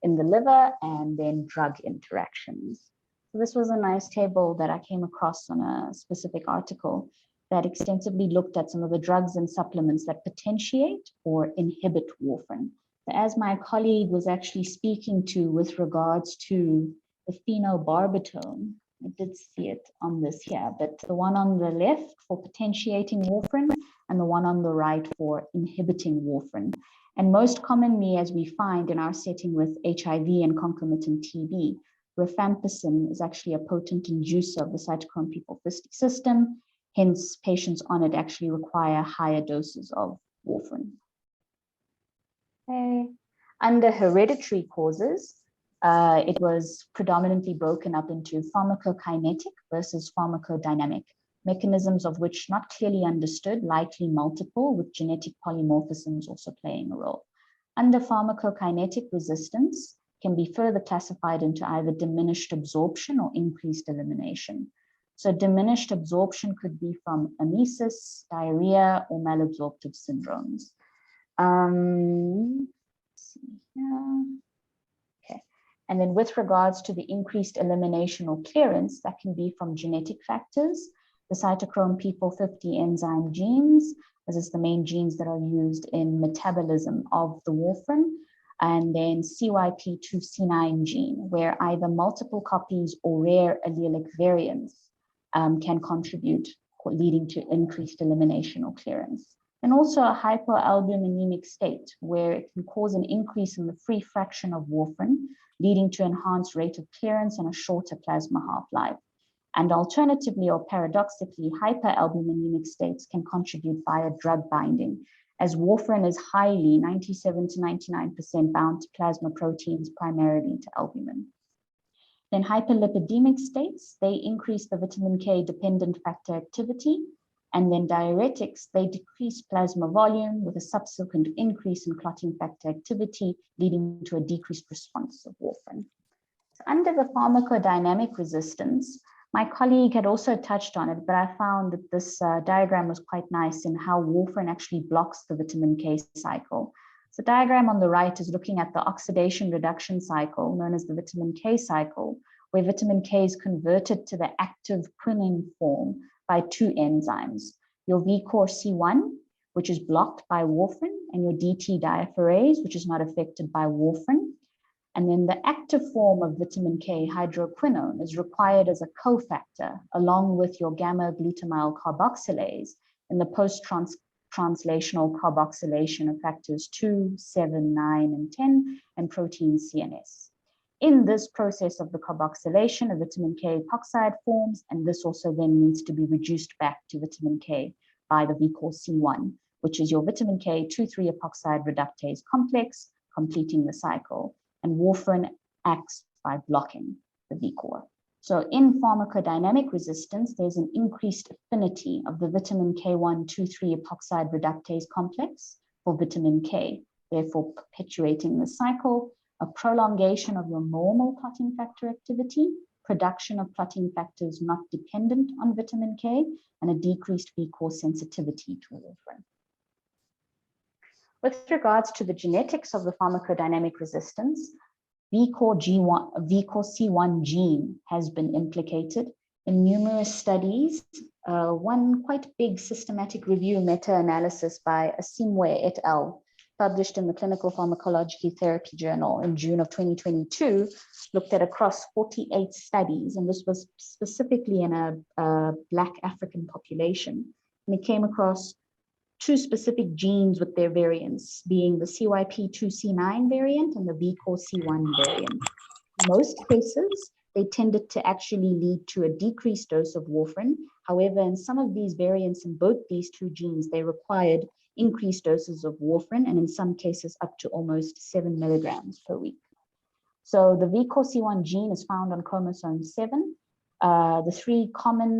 in the liver, and then drug interactions. So this was a nice table that I came across on a specific article that extensively looked at some of the drugs and supplements that potentiate or inhibit warfarin. So as my colleague was actually speaking to with regards to the phenobarbital, I did see it on this here, but the one on the left for potentiating warfarin and the one on the right for inhibiting warfarin. And most commonly, as we find in our setting with HIV and concomitant TB, rifampicin is actually a potent inducer of the cytochrome P450 system. Hence, patients on it actually require higher doses of warfarin. Okay. Under hereditary causes, it was predominantly broken up into pharmacokinetic versus pharmacodynamic, mechanisms of which not clearly understood, likely multiple, with genetic polymorphisms also playing a role. Under pharmacokinetic resistance can be further classified into either diminished absorption or increased elimination. So diminished absorption could be from emesis, diarrhea, or malabsorptive syndromes. Let's see here. Okay. And then with regards to the increased elimination or clearance, that can be from genetic factors, the cytochrome P450 enzyme genes, as is the main genes that are used in metabolism of the warfarin, and then CYP2C9 gene, where either multiple copies or rare allelic variants can contribute, leading to increased elimination or clearance. And also a hypoalbuminemic state, where it can cause an increase in the free fraction of warfarin, leading to enhanced rate of clearance and a shorter plasma half-life. And alternatively or paradoxically, hyperalbuminemic states can contribute via drug binding, as warfarin is highly 97 to 99% bound to plasma proteins, primarily to albumin. Then hyperlipidemic states, they increase the vitamin K dependent factor activity, and then diuretics, they decrease plasma volume with a subsequent increase in clotting factor activity, leading to a decreased response of warfarin. So under the pharmacodynamic resistance, my colleague had also touched on it, but I found that this diagram was quite nice in how warfarin actually blocks the vitamin K cycle. So the diagram on the right is looking at the oxidation reduction cycle, known as the vitamin K cycle, where vitamin K is converted to the active quinine form by two enzymes, your VCOR-C1, which is blocked by warfarin, and your DT diaphorase, which is not affected by warfarin. And then the active form of vitamin K, hydroquinone, is required as a cofactor along with your gamma-glutamyl carboxylase in the post-translational carboxylation of factors 2, 7, 9, and 10, and protein CNS. In this process of the carboxylation, a vitamin K epoxide forms, and this also then needs to be reduced back to vitamin K by the VCOR-C1, which is your vitamin K 2,3 epoxide reductase complex, completing the cycle. And warfarin acts by blocking the VCOR. So in pharmacodynamic resistance, there's an increased affinity of the vitamin K1 2,3 epoxide reductase complex for vitamin K, therefore perpetuating the cycle, a prolongation of your normal clotting factor activity, production of clotting factors not dependent on vitamin K, and a decreased VCOR sensitivity to warfarin. With regards to the genetics of the pharmacodynamic resistance, VCOR-C1 gene has been implicated in numerous studies. One quite big systematic review meta-analysis by Asimwe et al., published in the Clinical Pharmacology Therapy Journal in June of 2022, looked at across 48 studies, and this was specifically in a Black African population. And it came across two specific genes with their variants, being the CYP2C9 variant and the VCOR-C1 variant. In most cases, they tended to actually lead to a decreased dose of warfarin. However, in some of these variants in both these two genes, they required increased doses of warfarin, and in some cases up to almost 7 milligrams per week. So the VCORC1 gene is found on chromosome 7. The three common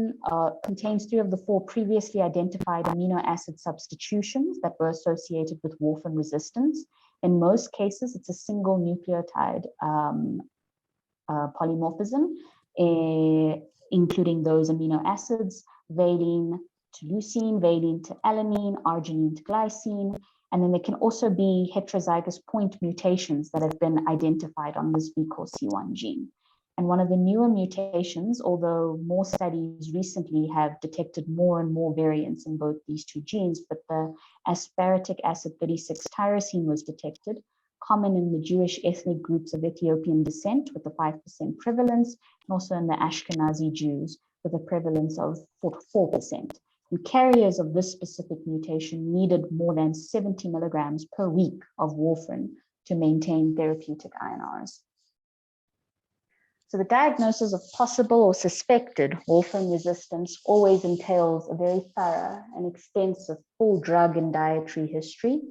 contains 3 of the 4 previously identified amino acid substitutions that were associated with warfarin resistance. In most cases, it's a single nucleotide polymorphism, including those amino acids, valine to leucine, valine to alanine, arginine to glycine. And then there can also be heterozygous point mutations that have been identified on this VCORC1 gene. And one of the newer mutations, although more studies recently have detected more and more variants in both these two genes, but the aspartic acid 36 tyrosine was detected, common in the Jewish ethnic groups of Ethiopian descent with a 5% prevalence, and also in the Ashkenazi Jews with a prevalence of 4%. And carriers of this specific mutation needed more than 70 milligrams per week of warfarin to maintain therapeutic INRs. So the diagnosis of possible or suspected warfarin resistance always entails a very thorough and extensive full drug and dietary history,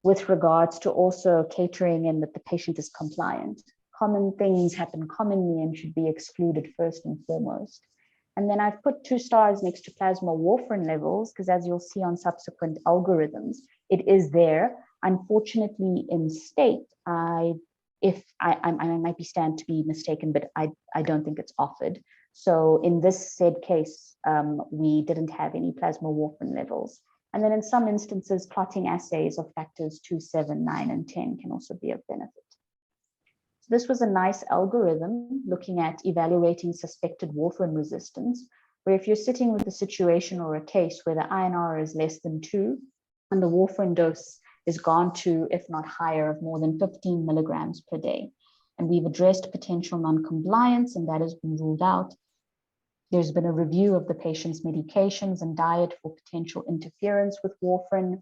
with regards to also catering in that the patient is compliant. Common things happen commonly and should be excluded first and foremost. And then I've put 2 stars next to plasma warfarin levels, because as you'll see on subsequent algorithms, it is there. Unfortunately, in state, I might be stand to be mistaken, but I don't think it's offered. So in this said case, we didn't have any plasma warfarin levels. And then in some instances, clotting assays of factors 2, 7, 9, and 10 can also be of benefit. So this was a nice algorithm looking at evaluating suspected warfarin resistance, where if you're sitting with a situation or a case where the INR is less than 2 and the warfarin dose is gone to, if not higher, of more than 15 milligrams per day. And we've addressed potential non-compliance, and that has been ruled out. There's been a review of the patient's medications and diet for potential interference with warfarin.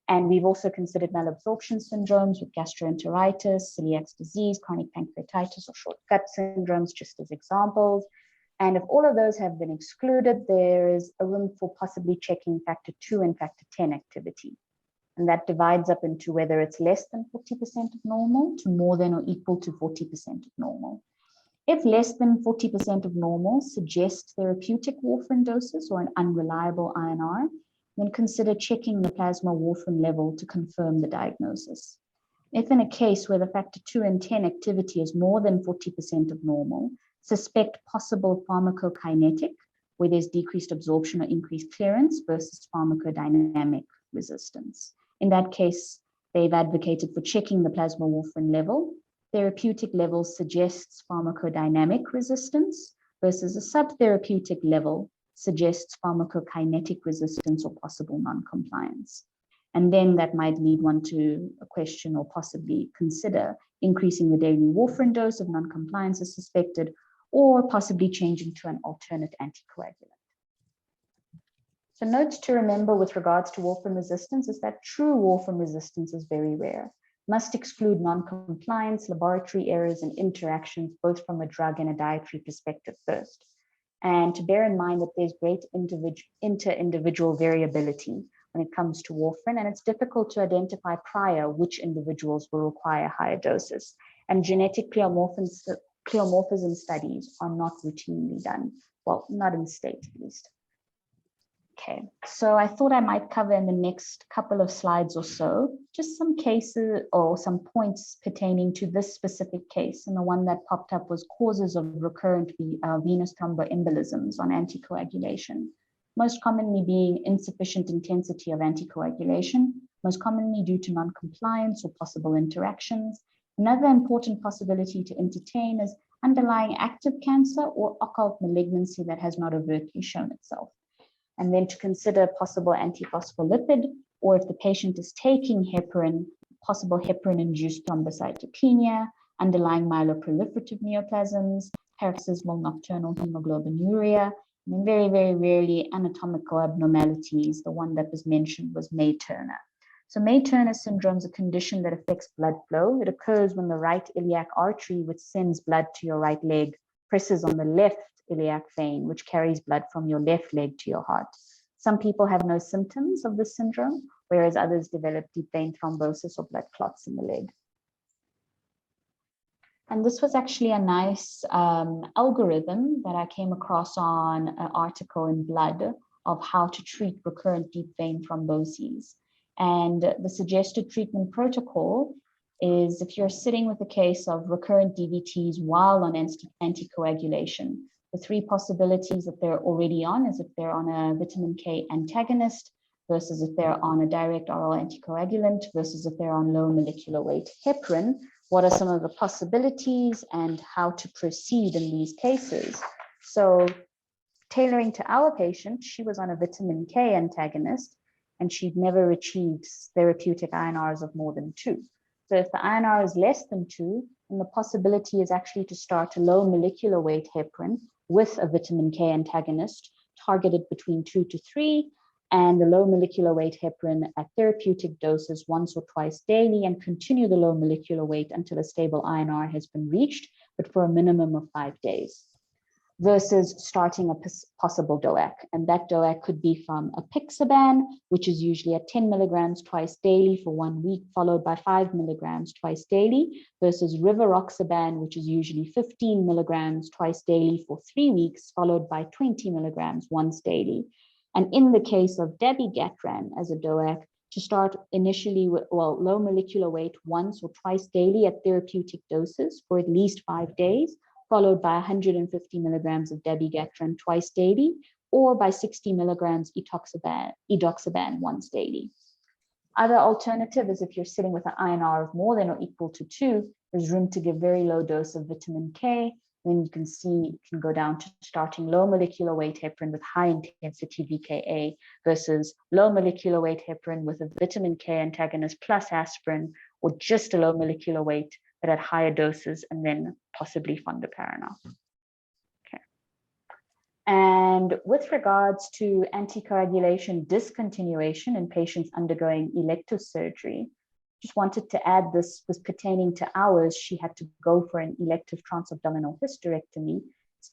And we've also considered malabsorption syndromes with gastroenteritis, celiac disease, chronic pancreatitis, or short gut syndromes, just as examples. And if all of those have been excluded, there is a room for possibly checking factor 2 and factor 10 activity. And that divides up into whether it's less than 40% of normal to more than or equal to 40% of normal. If less than 40% of normal suggests therapeutic warfarin doses or an unreliable INR, then consider checking the plasma warfarin level to confirm the diagnosis. If in a case where the factor 2 and 10 activity is more than 40% of normal, suspect possible pharmacokinetic, where there's decreased absorption or increased clearance versus pharmacodynamic resistance. In that case, they've advocated for checking the plasma warfarin level. Therapeutic level suggests pharmacodynamic resistance versus a subtherapeutic level suggests pharmacokinetic resistance or possible non-compliance. And then that might lead one to a question or possibly consider increasing the daily warfarin dose if non-compliance is suspected, or possibly changing to an alternate anticoagulant. So notes to remember with regards to warfarin resistance is that true warfarin resistance is very rare. Must exclude non-compliance, laboratory errors, and interactions, both from a drug and a dietary perspective first. And to bear in mind that there's great inter-individual variability when it comes to warfarin, and it's difficult to identify prior which individuals will require higher doses. And genetic pleomorphism studies are not routinely done. Well, not in the state at least. Okay, so I thought I might cover in the next couple of slides or so, just some cases or some points pertaining to this specific case. And the one that popped up was causes of recurrent venous thromboembolisms on anticoagulation, most commonly being insufficient intensity of anticoagulation, most commonly due to non-compliance or possible interactions. Another important possibility to entertain is underlying active cancer or occult malignancy that has not overtly shown itself. And then to consider possible antiphospholipid, or if the patient is taking heparin, possible heparin-induced thrombocytopenia, underlying myeloproliferative neoplasms, paroxysmal nocturnal hemoglobinuria, and then very, very rarely anatomical abnormalities. The one that was mentioned was May-Turner. So May-Turner syndrome is a condition that affects blood flow. It occurs when the right iliac artery, which sends blood to your right leg, presses on the left iliac vein, which carries blood from your left leg to your heart. Some people have no symptoms of this syndrome, whereas others develop deep vein thrombosis or blood clots in the leg. And this was actually a nice algorithm that I came across on an article in Blood of how to treat recurrent deep vein thromboses. And the suggested treatment protocol is if you're sitting with a case of recurrent DVTs while on anticoagulation, the three possibilities that they're already on is if they're on a vitamin K antagonist versus if they're on a direct oral anticoagulant versus if they're on low molecular weight heparin. What are some of the possibilities and how to proceed in these cases? So tailoring to our patient, she was on a vitamin K antagonist and she'd never achieved therapeutic INRs of more than 2. So if the INR is less than 2, then the possibility is actually to start a low molecular weight heparin with a vitamin K antagonist targeted between 2 to 3, and the low molecular weight heparin at therapeutic doses once or twice daily, and continue the low molecular weight until a stable INR has been reached, but for a minimum of 5 days, versus starting a possible DOAC. And that DOAC could be from apixaban, which is usually at 10 milligrams twice daily for 1 week, followed by 5 milligrams twice daily, versus rivaroxaban, which is usually 15 milligrams twice daily for 3 weeks, followed by 20 milligrams once daily. And in the case of dabigatran as a DOAC, to start initially with, low molecular weight once or twice daily at therapeutic doses for at least 5 days, followed by 150 milligrams of dabigatran twice daily, or by 60 milligrams edoxaban once daily. Other alternative is if you're sitting with an INR of more than or equal to 2, there's room to give very low dose of vitamin K. Then you can see you can go down to starting low molecular weight heparin with high intensity VKA versus low molecular weight heparin with a vitamin K antagonist plus aspirin, or just a low molecular weight but at higher doses, and then possibly fondaparinol. Okay. And with regards to anticoagulation discontinuation in patients undergoing elective surgery, just wanted to add this was pertaining to ours. She had to go for an elective transabdominal hysterectomy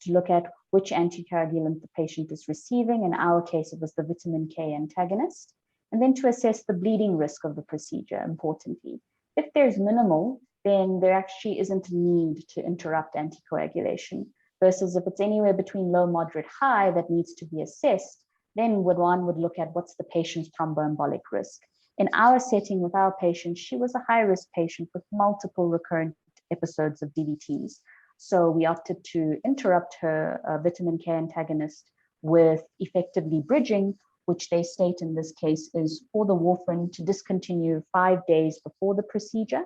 to look at which anticoagulant the patient is receiving. In our case, it was the vitamin K antagonist. And then to assess the bleeding risk of the procedure, importantly. If there's minimal, then there actually isn't a need to interrupt anticoagulation, versus if it's anywhere between low, moderate, high that needs to be assessed, then one would look at what's the patient's thromboembolic risk. In our setting with our patient, she was a high-risk patient with multiple recurrent episodes of DVTs. So we opted to interrupt her vitamin K antagonist with effectively bridging, which they state in this case is for the warfarin to discontinue 5 days before the procedure.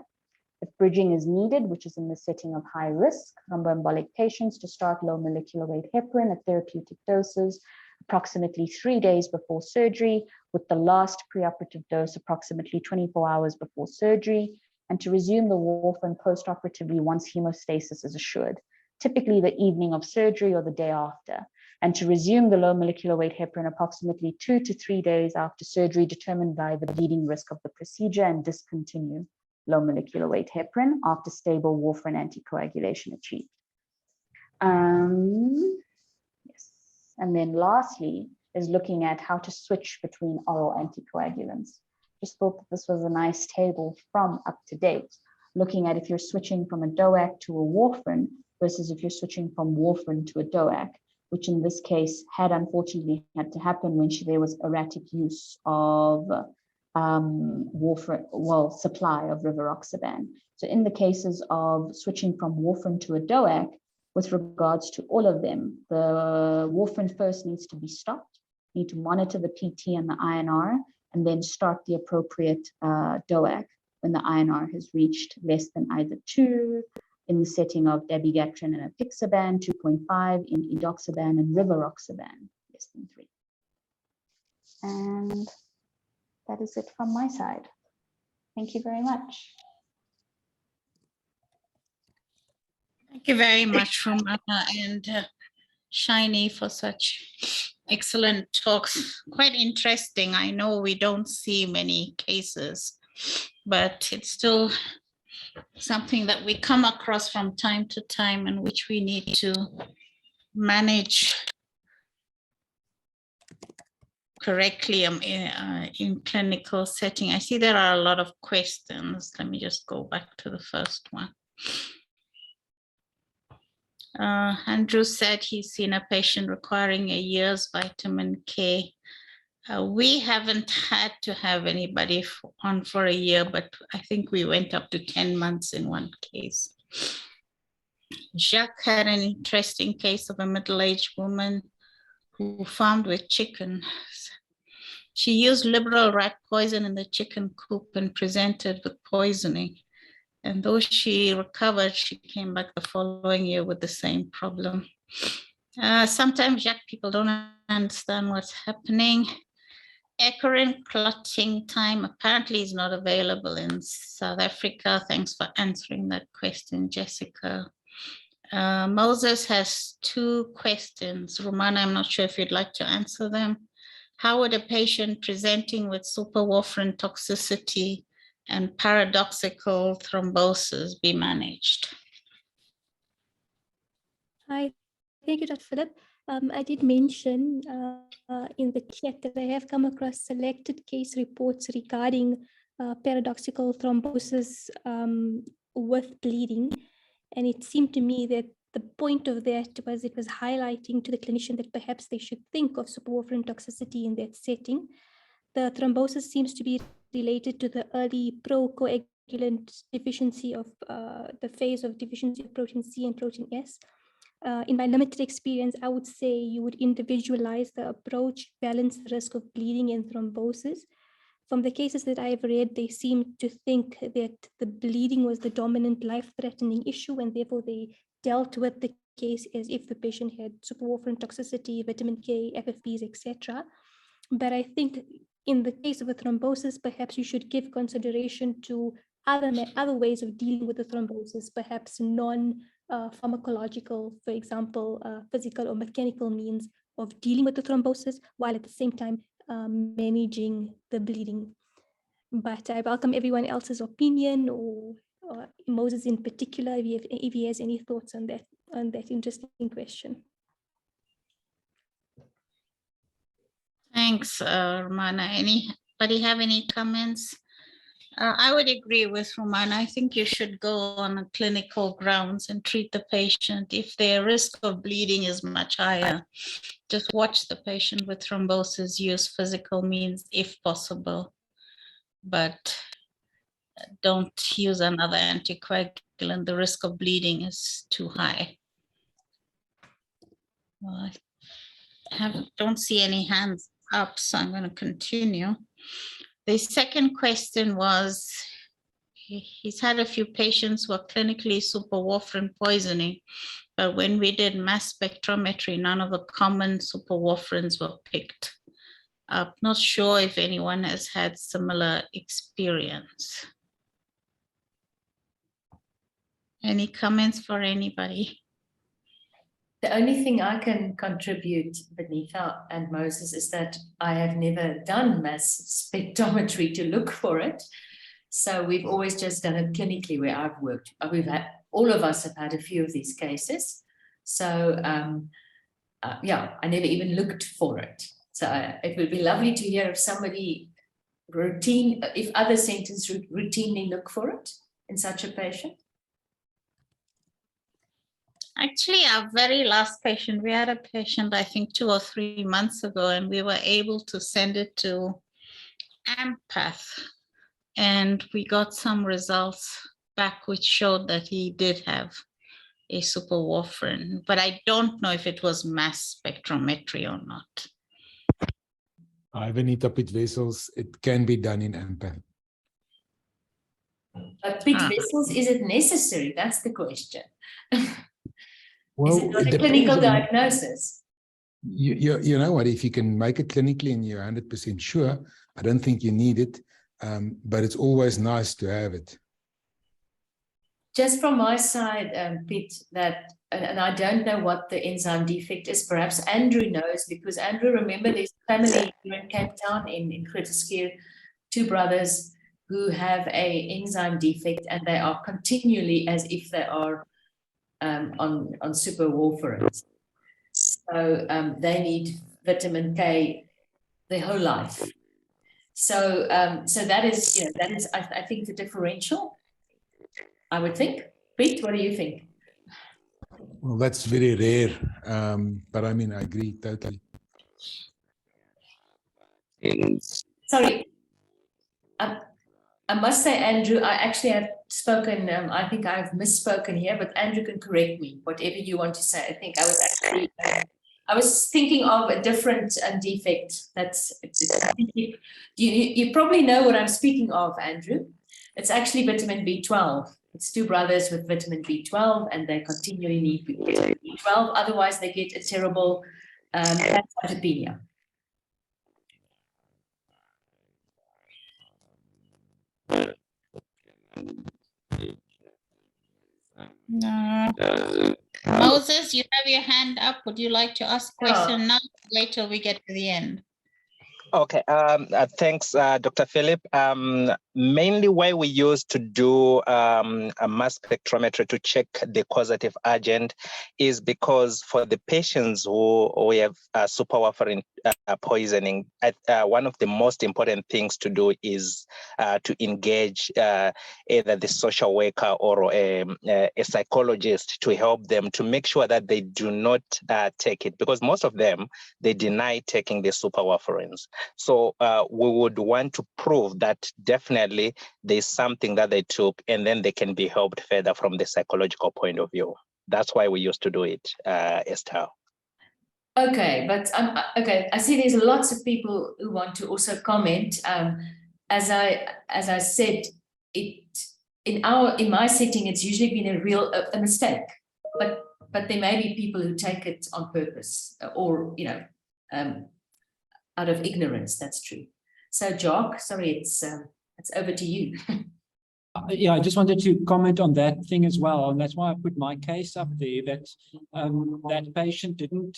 If bridging is needed, which is in the setting of high risk thromboembolic patients, to start low molecular weight heparin at therapeutic doses approximately 3 days before surgery, with the last preoperative dose approximately 24 hours before surgery, and to resume the warfarin postoperatively once hemostasis is assured, typically the evening of surgery or the day after, and to resume the low molecular weight heparin approximately 2 to 3 days after surgery, determined by the bleeding risk of the procedure, and discontinue low molecular weight heparin after stable warfarin anticoagulation achieved. Yes. And then lastly is looking at how to switch between oral anticoagulants. Just thought that this was a nice table from up to date, looking at if you're switching from a DOAC to a warfarin versus if you're switching from warfarin to a DOAC, which in this case had unfortunately had to happen when there was erratic use of warfarin, supply of rivaroxaban. So in the cases of switching from warfarin to a DOAC, with regards to all of them, the warfarin first needs to be stopped, need to monitor the PT and the INR, and then start the appropriate DOAC when the INR has reached less than either 2, in the setting of dabigatran and apixaban, 2.5, in edoxaban and rivaroxaban, less than 3. And that is it from my side. Thank you very much. Thank you very much, Rumana and Shiny, for such excellent talks. Quite interesting. I know we don't see many cases, but it's still something that we come across from time to time and which we need to manage correctly in clinical setting? I see there are a lot of questions. Let me just go back to the first one. Andrew said he's seen a patient requiring a year's vitamin K. We haven't had to have anybody on for a year, but I think we went up to 10 months in one case. Jacques had an interesting case of a middle-aged woman who farmed with chicken. She used liberal rat poison in the chicken coop and presented with poisoning. And though she recovered, she came back the following year with the same problem. Sometimes Jacques people don't understand what's happening. Eccrine clotting time apparently is not available in South Africa. Thanks for answering that question, Jessica. Moses has two questions. Romana, I'm not sure if you'd like to answer them. How would a patient presenting with superwarfarin toxicity and paradoxical thrombosis be managed? Hi, thank you, Dr. Philip. I did mention in the chat that I have come across selected case reports regarding paradoxical thrombosis with bleeding. And it seemed to me that the point of that was it was highlighting to the clinician that perhaps they should think of superwarfarin toxicity in that setting. The thrombosis seems to be related to the early procoagulant deficiency of the phase of deficiency of protein C and protein S. In my limited experience, I would say you would individualize the approach, balance the risk of bleeding and thrombosis. From the cases that I've read, they seem to think that the bleeding was the dominant life-threatening issue, and therefore they dealt with the case as if the patient had superwarfarin toxicity, vitamin K, FFPs, etc. But I think in the case of a thrombosis, perhaps you should give consideration to other ways of dealing with the thrombosis, perhaps non-pharmacological, for example, physical or mechanical means of dealing with the thrombosis, while at the same time managing the bleeding. But I welcome everyone else's opinion, or Moses in particular, if he has any thoughts on that interesting question. Thanks, Romana. Anybody have any comments? I would agree with Romana. I think you should go on a clinical grounds and treat the patient. If their risk of bleeding is much higher, just watch the patient with thrombosis, use physical means if possible, but don't use another anticoagulant. The risk of bleeding is too high. Well, I don't see any hands up, so I'm going to continue. The second question was, he's had a few patients who are clinically superwarfarin poisoning, but when we did mass spectrometry, none of the common superwarfarins were picked up. Not sure if anyone has had similar experience. Any comments for anybody? The only thing I can contribute, Benita and Moses, is that I have never done mass spectrometry to look for it. So we've always just done it clinically where I've worked. All of us have had a few of these cases. So yeah, I never even looked for it. So it would be lovely to hear if somebody if other centers routinely look for it in such a patient. Actually, our very last patient, we had a patient, I think 2 or 3 months ago, and we were able to send it to AMPATH, and we got some results back which showed that he did have a superwarfarin, but I don't know if it was mass spectrometry or not. Hi, Benita, pit vessels, it can be done in AMPATH. But pit vessels, is it necessary? That's the question. Well, is it not a depends clinical on- diagnosis? You know what, if you can make it clinically and you're 100% sure, I don't think you need it, but it's always nice to have it. Just from my side, Pete, and I don't know what the enzyme defect is. Perhaps Andrew knows, because Andrew, remember, there's a family here in Cape Town in Grooteskier, 2 brothers who have a enzyme defect, and they are continually as if they are on superwarfarins. So they need vitamin K their whole life. So so that is, you know, that is, I think, the differential, I would think. Pete, what do you think? Well, that's very rare, but I mean, I agree totally. Sorry, I must say, Andrew, I actually have spoken, I think I've misspoken here, but Andrew can correct me, whatever you want to say. I think I was actually, I was thinking of a different defect. That's, I think you probably know what I'm speaking of, Andrew. It's actually vitamin B12. It's two brothers with vitamin B12, and they continually need vitamin B12. Otherwise, they get a terrible pancytopenia. No. Moses, you have your hand up. Would you like to ask a question now? Wait till we get to the end. Okay, thanks, Dr. Philip. Mainly why we used to do a mass spectrometry to check the causative agent is because for the patients who we have superwafarin poisoning, one of the most important things to do is to engage either the social worker or a psychologist to help them to make sure that they do not take it, because most of them, they deny taking the superwafarins. So we would want to prove that definitely there's something that they took, and then they can be helped further from the psychological point of view. That's why we used to do it, Estelle. Okay, but okay, I see there's lots of people who want to also comment. As I said, in my setting, it's usually been a mistake, but there may be people who take it on purpose, or out of ignorance. That's true. So, Jock, sorry, it's over to you. Yeah, I just wanted to comment on that thing as well, and that's why I put my case up there, that that patient didn't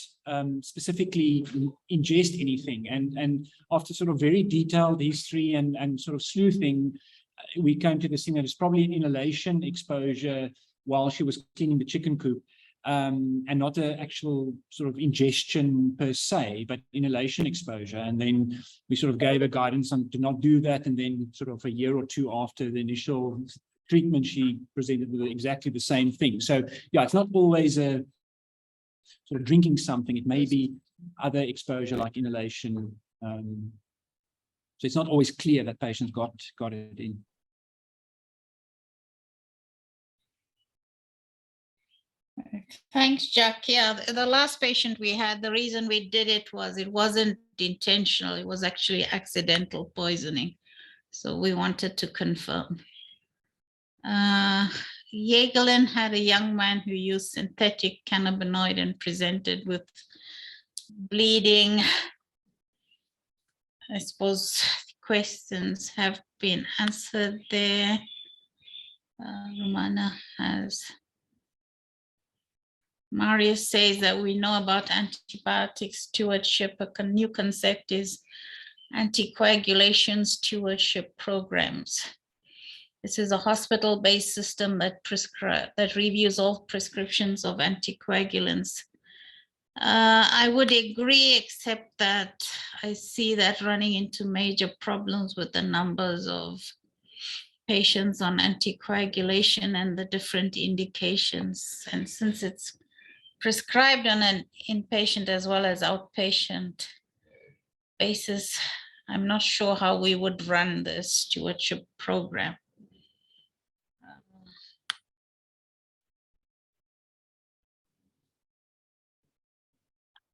specifically ingest anything, and after sort of very detailed history and sort of sleuthing, we came to this thing that it's probably an inhalation exposure while she was cleaning the chicken coop, and not an actual sort of ingestion per se, but inhalation exposure. And then we sort of gave her guidance on to not do that. And then sort of a year or two after the initial treatment, she presented with exactly the same thing. So yeah, it's not always a sort of drinking something. It may be other exposure like inhalation. So it's not always clear that patients got it in. Thanks, Jack. Yeah, the last patient we had, the reason we did it wasn't intentional. It was actually accidental poisoning. So we wanted to confirm. Yegelin had a young man who used synthetic cannabinoid and presented with bleeding. I suppose questions have been answered there. Romana has. Marius says that we know about antibiotic stewardship. A new concept is anticoagulation stewardship programs. This is a hospital-based system that reviews all prescriptions of anticoagulants. I would agree, except that I see that running into major problems with the numbers of patients on anticoagulation and the different indications. And since it's prescribed on an inpatient as well as outpatient basis, I'm not sure how we would run the stewardship program.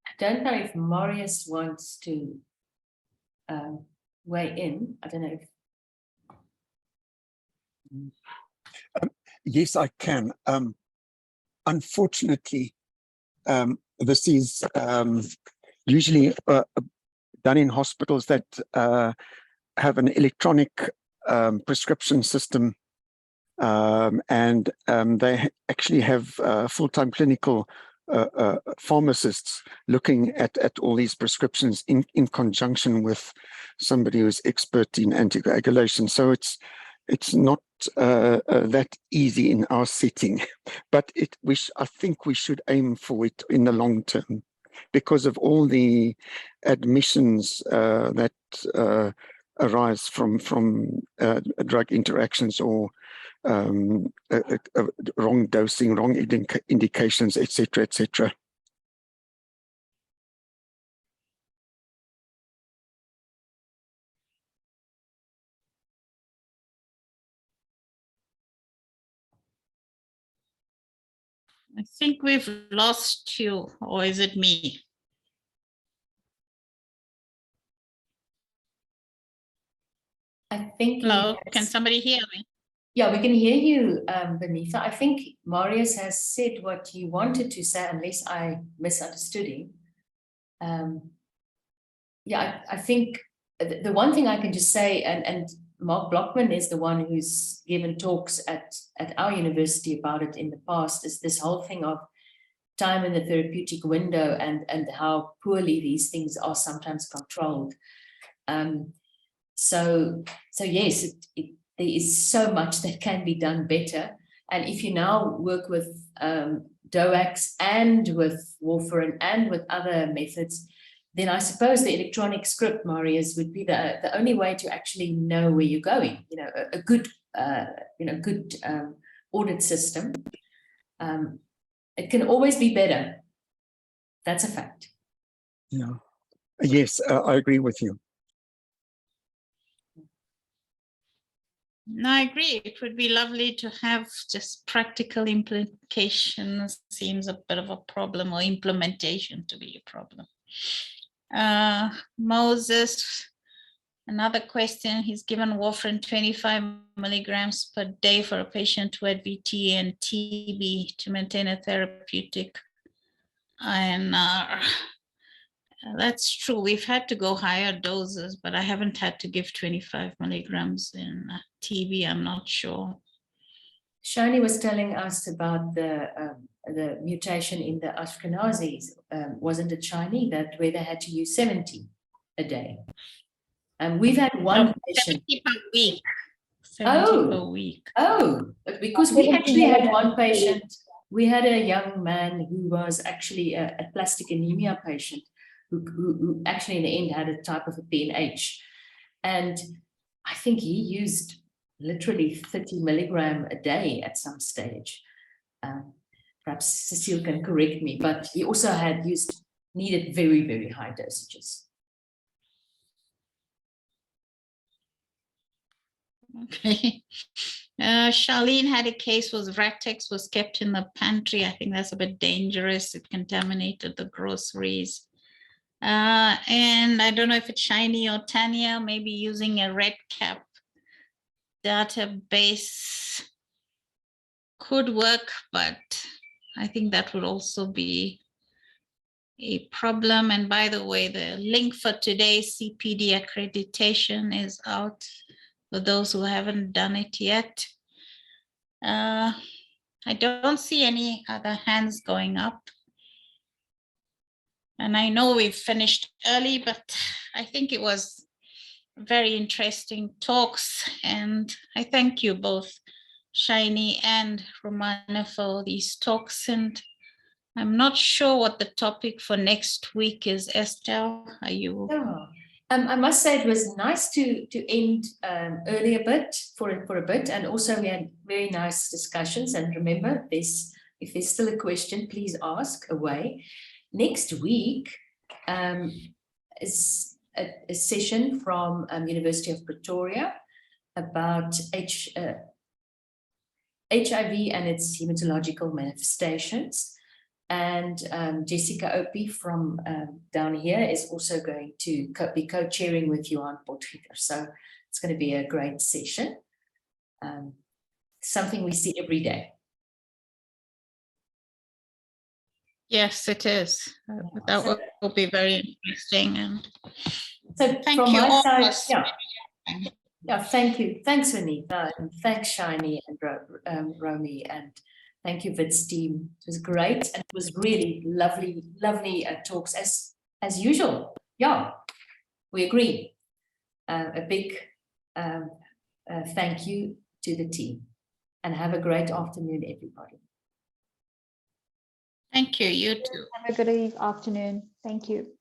I don't know if Marius wants to weigh in. I don't know if. Yes, I can. Unfortunately, this is usually done in hospitals that have an electronic prescription system, and they actually have full-time clinical pharmacists looking at all these prescriptions in conjunction with somebody who's expert in anticoagulation. So it's not that easy in our setting, but I think we should aim for it in the long term. because of all the admissions that arise from drug interactions or wrong dosing, wrong indications, etc., etc. I think we've lost you, or is it me? I think. Hello, Yes. can somebody hear me? Yeah, we can hear you, Benita. I think Marius has said what he wanted to say, unless I misunderstood him. Yeah, I think the one thing I can just say, and Mark Blockman is the one who's given talks at our university about it in the past, is this whole thing of time in the therapeutic window and how poorly these things are sometimes controlled. So yes, there is so much that can be done better. And if you now work with DOACs and with warfarin and with other methods, then I suppose the electronic script, Marius, would be the only way to actually know where you're going. You know, a good audit system. It can always be better. That's a fact. Yeah. Yes, I agree with you. No, I agree. It would be lovely to have just practical implications. Seems a bit of a problem, or implementation to be a problem. Moses, another question. He's given warfarin 25 milligrams per day for a patient who had VT and TB to maintain a therapeutic INR. That's true. We've had to go higher doses, but I haven't had to give 25 milligrams in TB. I'm not sure. Shani was telling us about the mutation in the Ashkenazis. Wasn't it Shani that where they had to use 70 a day? And we've had one patient. 70 per week. 70 per week. Oh, because we actually had one patient. We had a young man who was actually a plastic anemia patient who actually in the end had a type of a PNH. And I think he used literally 30 milligram a day at some stage. Perhaps Cecile can correct me, but he also needed very, very high dosages. Okay. Charlene had a case where Ratex was kept in the pantry. I think that's a bit dangerous. It contaminated the groceries. And I don't know if it's Shiny or Tanya, maybe using a red cap database could work, but I think that would also be a problem. And by the way, the link for today's CPD accreditation is out for those who haven't done it yet. I don't see any other hands going up. And I know we've finished early, but I think it was very interesting talks. And I thank you both, Shiny and Romana, for these talks. And I'm not sure what the topic for next week is. Estelle, are you? Yeah. I must say it was nice to end early a bit for a bit, and also we had very nice discussions. And remember, if there's still a question, please ask away. Next week is a session from University of Pretoria about HIV and its hematological manifestations. And Jessica Opie from down here is also going to be co-chairing with Johan Potgieter. So it's going to be a great session. Something we see every day. Yes, it is. That will be very interesting. And so thank from you my all. side, yeah, thank you. Thanks, Vanita, and thanks, Shiny and Romy, and thank you, Vit's team. It was great, and it was really lovely talks as usual. Yeah, we agree. A big thank you to the team, and have a great afternoon, everybody. Thank you. You too. Have a good afternoon. Thank you.